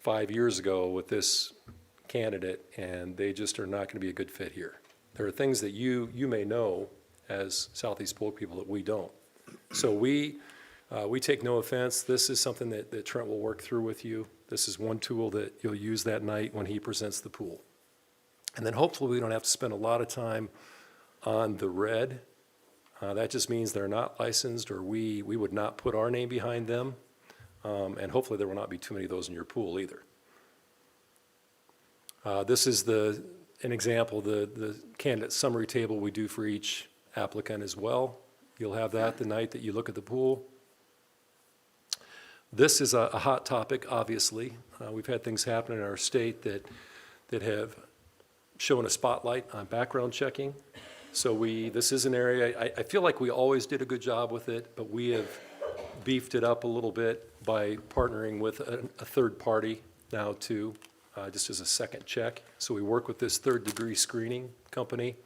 5 years ago with this candidate, and they just are not going to be a good fit here. There are things that you may know as Southeast Polk people that we don't. So we take no offense. This is something that Trent will work through with you. This is one tool that you'll use that night when he presents the pool. And then hopefully we don't have to spend a lot of time on the red. That just means they're not licensed, or we would not put our name behind them. And hopefully there will not be too many of those in your pool either. This is an example, the candidate summary table we do for each applicant as well. You'll have that the night that you look at the pool. This is a hot topic, obviously. We've had things happen in our state that have shown a spotlight on background checking. So this is an area, I feel like we always did a good job with it, but we have beefed it up a little bit by partnering with a third party now too, just as a second check. So we work with this third degree screening company,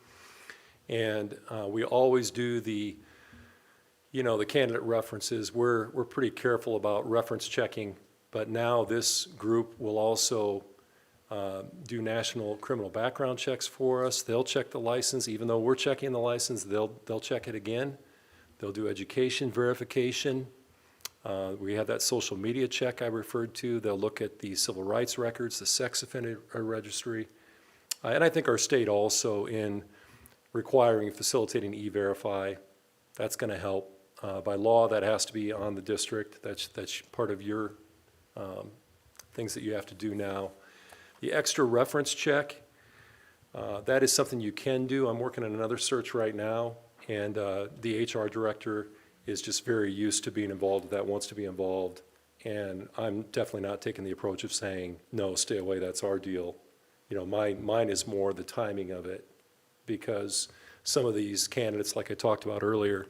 and we always do the candidate references. We're pretty careful about reference checking, but now this group will also do national criminal background checks for us. They'll check the license, even though we're checking the license, they'll check it again. They'll do education verification. We have that social media check I referred to. They'll look at the civil rights records, the sex offender registry. And I think our state also in requiring, facilitating E-Verify, that's going to help. By law, that has to be on the district. That's part of your things that you have to do now. The extra reference check, that is something you can do. I'm working on another search right now, and the HR director is just very used to being involved with that, wants to be involved. And I'm definitely not taking the approach of saying, no, stay away, that's our deal. You know, mine is more the timing of it, because some of these candidates, like I talked about earlier,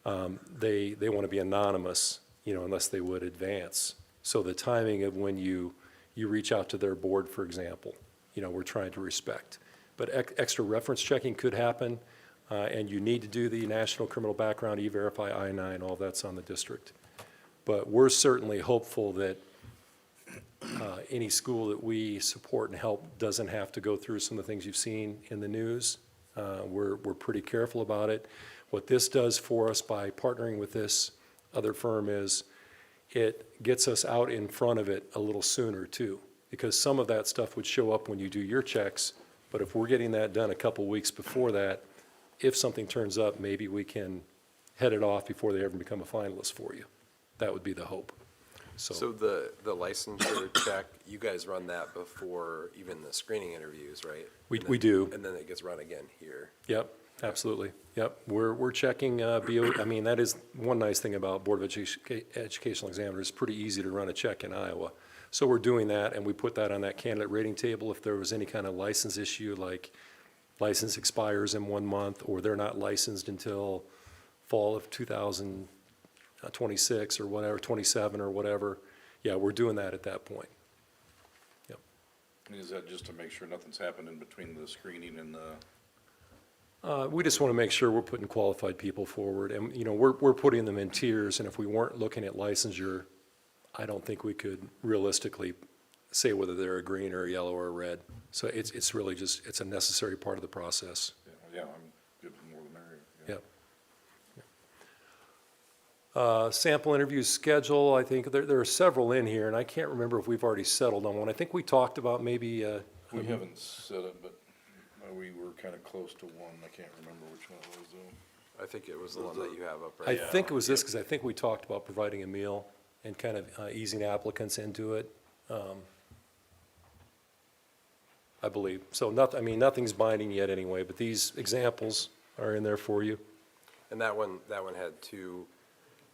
they want to be anonymous, you know, unless they would advance. So the timing of when you reach out to their board, for example, you know, we're trying to respect. But extra reference checking could happen, and you need to do the National Criminal Background, E-Verify, I-9, all that's on the district. But we're certainly hopeful that any school that we support and help doesn't have to go through some of the things you've seen in the news. We're pretty careful about it. What this does for us by partnering with this other firm is it gets us out in front of it a little sooner too, because some of that stuff would show up when you do your checks, but if we're getting that done a couple weeks before that, if something turns up, maybe we can head it off before they ever become a finalist for you. That would be the hope. So the licensure check, you guys run that before even the screening interviews, right? We do. And then it gets run again here. Yep, absolutely. Yep, we're checking BO, I mean, that is one nice thing about Board of Educational Examiners, it's pretty easy to run a check in Iowa. So we're doing that, and we put that on that candidate rating table if there was any kind of license issue, like license expires in 1 month, or they're not licensed until fall of 2026 or whatever, 27 or whatever. Yeah, we're doing that at that point. Yep. And is that just to make sure nothing's happened in between the screening and the? We just want to make sure we're putting qualified people forward, and, you know, we're putting them in tiers, and if we weren't looking at licensure, I don't think we could realistically say whether they're a green or a yellow or a red. So it's really just, it's a necessary part of the process. Yeah, I'm good with more than merrier. Yep. Sample interview schedule, I think there are several in here, and I can't remember if we've already settled on one. I think we talked about maybe. We haven't said it, but we were kind of close to one. I can't remember which one it was though. I think it was the one that you have up right I now. think it was this, because I think we talked about providing a meal and kind of easing applicants into it. I believe. So I mean, nothing's binding yet anyway, but these examples are in there for you. And that one had 2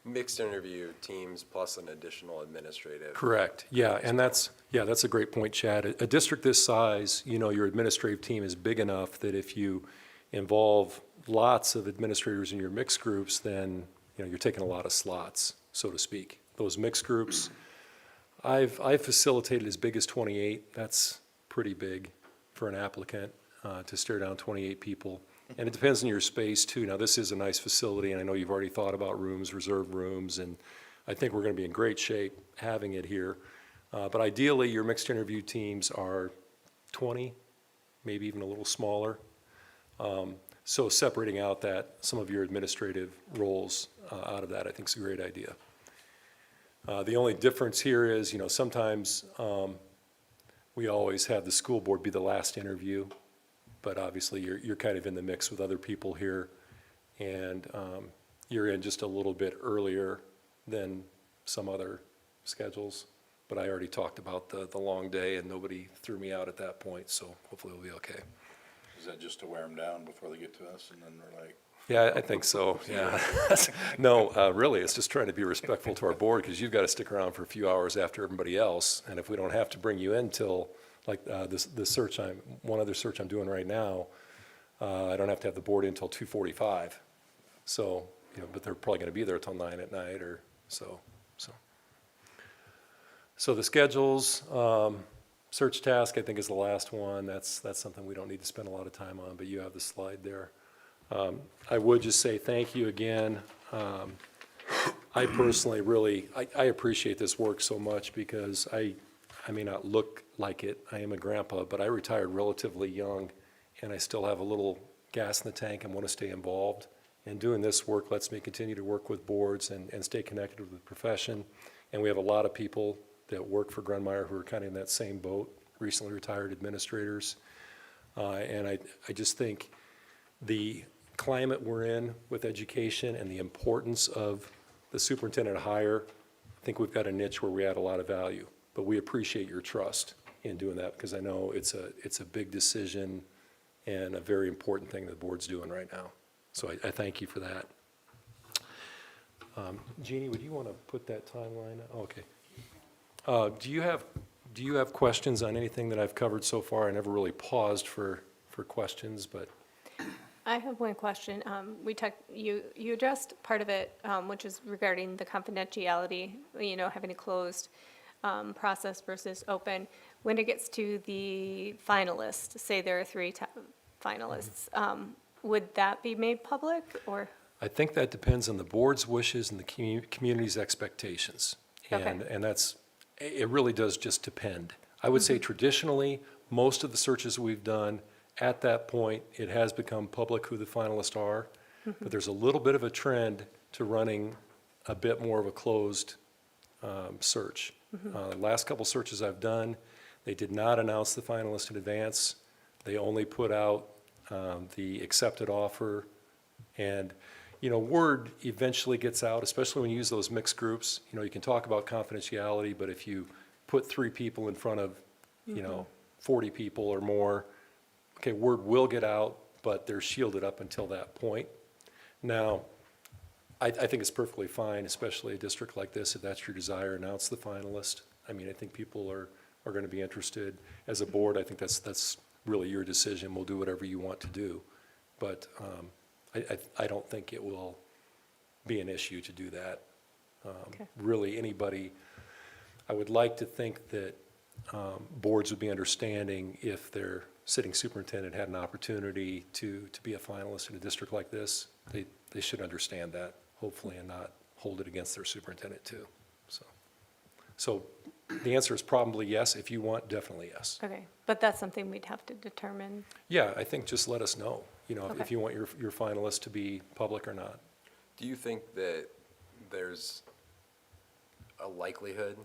mixed interview teams plus an additional administrative. Correct, yeah, and that's a great point, Chad. A district this size, you know, your administrative team is big enough that if you involve lots of administrators in your mixed groups, then, you know, you're taking a lot of slots, so to speak. Those mixed groups, I've facilitated as big as 28. That's pretty big for an applicant to stare down 28 people. And it depends on your space too. Now, this is a nice facility, and I know you've already thought about rooms, reserved rooms, and I think we're going to be in great shape having it here. But ideally, your mixed interview teams are 20, maybe even a little smaller. So separating out some of your administrative roles out of that, I think is a great idea. The only difference here is, you know, sometimes we always have the school board be the last interview, but obviously you're kind of in the mix with other people here, and you're in just a little bit earlier than some other schedules. But I already talked about the long day, and nobody threw me out at that point, so hopefully we'll be okay. Is that just to wear them down before they get to us, and then we're like? Yeah, I think so, yeah. No, really, it's just trying to be respectful to our board, because you've got to stick around for a few hours after everybody else, and if we don't have to bring you in till, like one other search I'm doing right now, I don't have to have the board in till 2:45. So, you know, but they're probably going to be there till 9 at night or so. So the schedules, search task, I think, is the last one. That's something we don't need to spend a lot of time on, but you have the slide there. I would just say thank you again. I personally really, I appreciate this work so much, because I I may not look like it, I am a grandpa, but I retired relatively young, and I still have a little gas in the tank and want to stay involved. And doing this work lets me continue to work with boards and stay connected with the profession. And we have a lot of people that work for Grunmeyer who are kind of in that same boat, recently retired administrators. And I just think the climate we're in with education and the importance of the superintendent hire, I think we've got a niche where we add a lot of value. But we appreciate your trust in doing that, because I know it's a big decision and a very important thing the board's doing right now. So I thank you for that. Jeannie, would you want to put that timeline? Okay. Do you have questions on anything that I've covered so far? I never really paused for questions, but. I have one question. You addressed part of it, which is regarding the confidentiality, having a closed process versus open. When it gets to the finalists, say there are 3 finalists, would that be made public, or? I think that depends on the board's wishes and the community's expectations. Okay. And it really does just depend. I would say traditionally, most of the searches we've done, at that point, it has become public who the finalists are. But there's a little bit of a trend to running a bit more of a closed search. Last couple searches I've done, they did not announce the finalist in advance. They only put out the accepted offer. And, word eventually gets out, especially when you use those mixed groups. You can talk about confidentiality, but if you put 3 people in front of, 40 people or more, okay, word will get out, but they're shielded up until that point. Now, I think it's perfectly fine, especially a district like this, if that's your desire, announce the finalist. I think people are going to be interested. As a board, I think that's really your decision. We'll do whatever you want to do. But I don't think it will be an issue to do that. Okay. Really, anybody, I would like to think that boards would be understanding if their sitting superintendent had an opportunity to be a finalist in a district like this. They should understand that, hopefully, and not hold it against their superintendent too. So the answer is probably yes. If you want, definitely yes. Okay, but that's something we'd have to determine. Yeah, I think just let us know, Okay. if you want your finalist to be public or not. Do you think that there's a likelihood,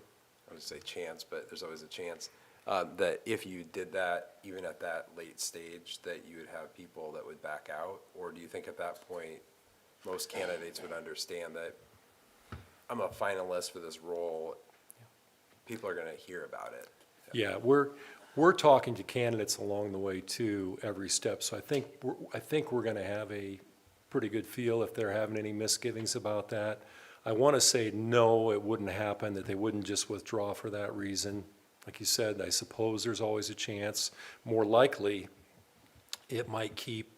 I would say chance, but there's always a chance, that if you did that, even at that late stage, that you would have people that would back out? Or do you think at that point, most candidates would understand that I'm a finalist for this role, people are going to hear about it? Yeah, we're talking to candidates along the way too, every step. So I think we're going to have a pretty good feel if they're having any misgivings about that. I want to say no, it wouldn't happen, that they wouldn't just withdraw for that reason. Like you said, I suppose there's always a chance. More likely, it might keep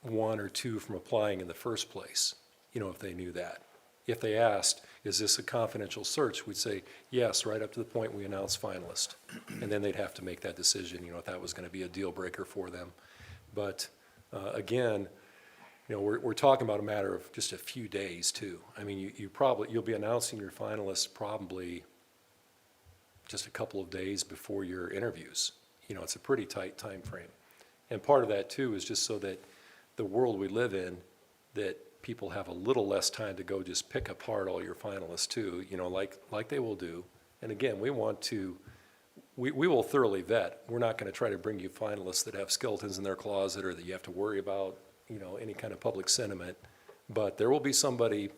1 or 2 from applying in the first place, if they knew that. If they asked, is this a confidential search, we'd say yes, right up to the point we announce finalist. And then they'd have to make that decision, if that was going to be a deal breaker for them. But again, we're talking about a matter of just a few days too. You'll be announcing your finalists probably just a couple of days before your interviews. It's a pretty tight time frame. And part of that too is just so that the world we live in, that people have a little less time to go just pick apart all your finalists too, like they will do. And again, we will thoroughly vet. We're not going to try to bring you finalists that have skeletons in their closet or that you have to worry about, any kind of public sentiment. But there will be somebody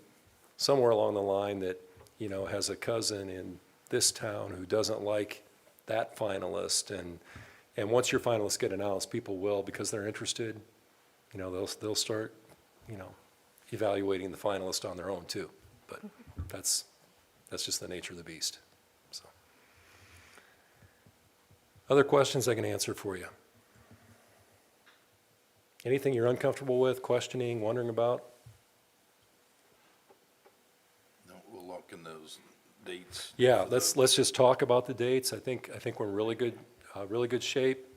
somewhere along the line that, has a cousin in this town who doesn't like that finalist. And once your finalists get announced, people will, because they're interested, they'll start, evaluating the finalist on their own too. But that's just the nature of the beast. So, other questions I can answer for you? Anything you're uncomfortable with, questioning, wondering about? No, we'll lock in those dates. Yeah, let's just talk about the dates. I think we're in really good shape.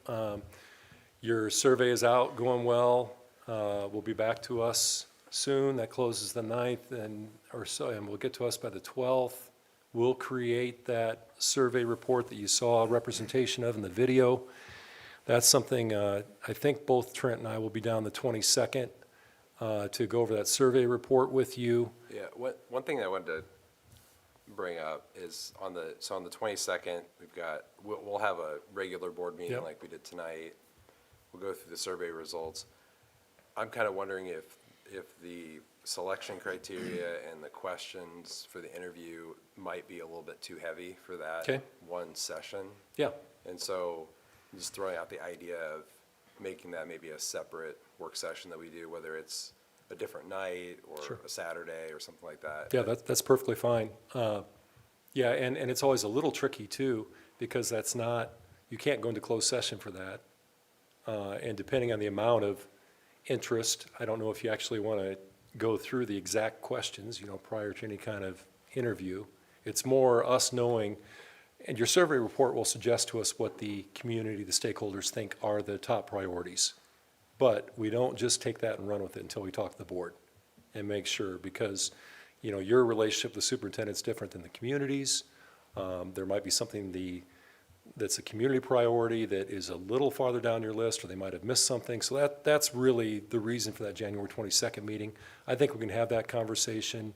Your survey is out, going well. Will be back to us soon. That closes the 9th and we'll get to us by the 12th. We'll create that survey report that you saw a representation of in the video. That's something, I think both Trent and I will be down the 22nd to go over that survey report with you. Yeah, one thing I wanted to bring up is on the 22nd, we'll have a regular board meeting Yep. like we did tonight. We'll go through the survey results. I'm kind of wondering if the selection criteria and the questions for the interview might be a little bit too heavy for that Okay. one session. Yeah, And so I'm just throwing out the idea of making that maybe a separate work session that we do, whether it's a different night or Sure. a Saturday or something like that. yeah, that's perfectly fine. Yeah, and it's always a little tricky too, because that's not, you can't go into closed session for that. And depending on the amount of interest, I don't know if you actually want to go through the exact questions, prior to any kind of interview. It's more us knowing, and your survey report will suggest to us what the community, the stakeholders think are the top priorities. But we don't just take that and run with it until we talk to the board and make sure, because, your relationship with the superintendent's different than the community's. There might be something that's a community priority that is a little farther down your list, or they might have missed something. So that's really the reason for that January 22nd meeting. I think we can have that conversation.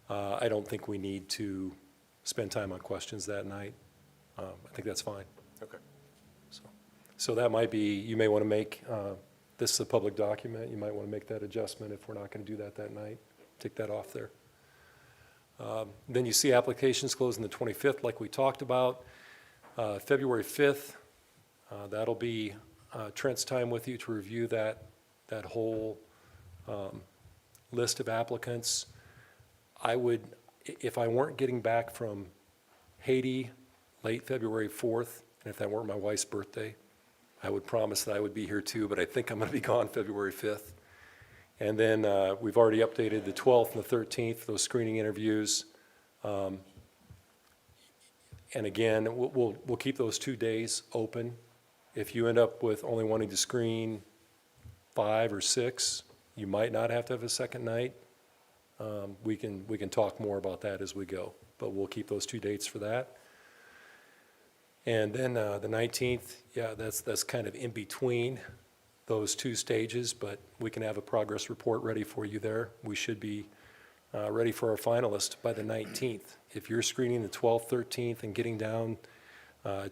I don't think we need to spend time on questions that night. I think that's fine. Okay. So that might be, you may want to make, this is a public document, you might want to make that adjustment if we're not going to do that night. Take that off there. Then you see applications closing the 25th, like we talked about. February 5th, that'll be Trent's time with you to review that whole list of applicants. I would, if I weren't getting back from Haiti late February 4th, and if that weren't my wife's birthday, I would promise that I would be here too, but I think I'm going to be gone February 5th. And then we've already updated the 12th and the 13th, those screening interviews. And again, we'll keep those 2 days open. If you end up with only wanting to screen 5 or 6, you might not have to have a second night. We can talk more about that as we go, but we'll keep those 2 dates for that. And then the 19th, yeah, that's kind of in between those 2 stages, but we can have a progress report ready for you there. We should be ready for our finalist by the 19th. If you're screening the 12th, 13th, and getting down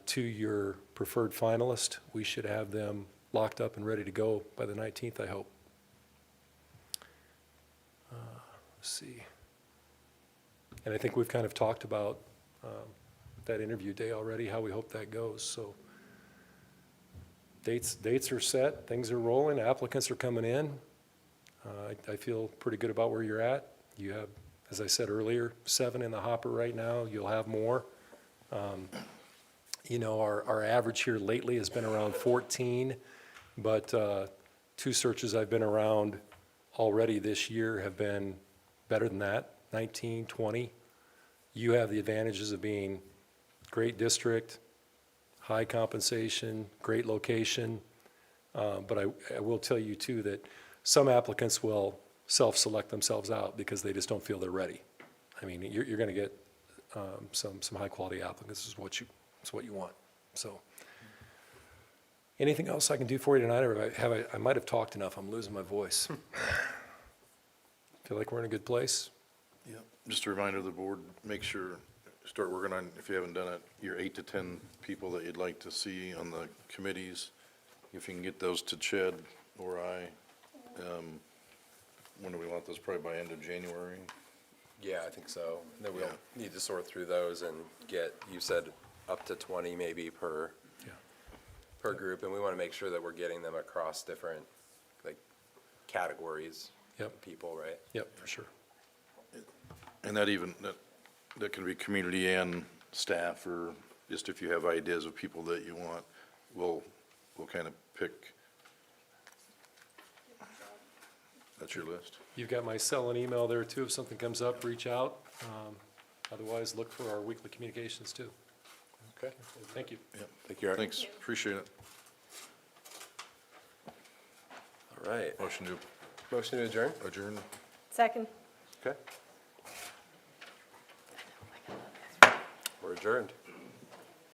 to your preferred finalist, we should have them locked up and ready to go by the 19th, I hope. Let's see. And I think we've kind of talked about that interview day already, how we hope that goes. So dates are set, things are rolling, applicants are coming in. I feel pretty good about where you're at. You have, as I said earlier, 7 in the hopper right now. You'll have more. Our average here lately has been around 14, but 2 searches I've been around already this year have been better than that, 19, 20. You have the advantages of being great district, high compensation, great location. But I will tell you too that some applicants will self-select themselves out because they just don't feel they're ready. I mean, you're going to get some high-quality applicants is what you want. So, anything else I can do for you tonight, or I might have talked enough. I'm losing my voice. Feel like we're in a good place. Yeah, just a reminder to the board, make sure, start working on, if you haven't done it, your 8 to 10 people that you'd like to see on the committees. If you can get those to Ched or I, when do we want those? Probably by end of January? Yeah, I think so. Then we'll need to sort through those and get, you said, up to 20 maybe per group, and we want to make sure that we're getting them across different, categories of people, right? Yep, for sure. And that can be community and staff, or just if you have ideas of people that you want, we'll kind of pick. That's your list. You've got my cell and email there too. If something comes up, reach out. Otherwise, look for our weekly communications too. Okay. Thank you. Yeah. Thank you, Art. Thanks, appreciate it. All right. Motion to adjourn? adjourn. Second. Okay. We're adjourned.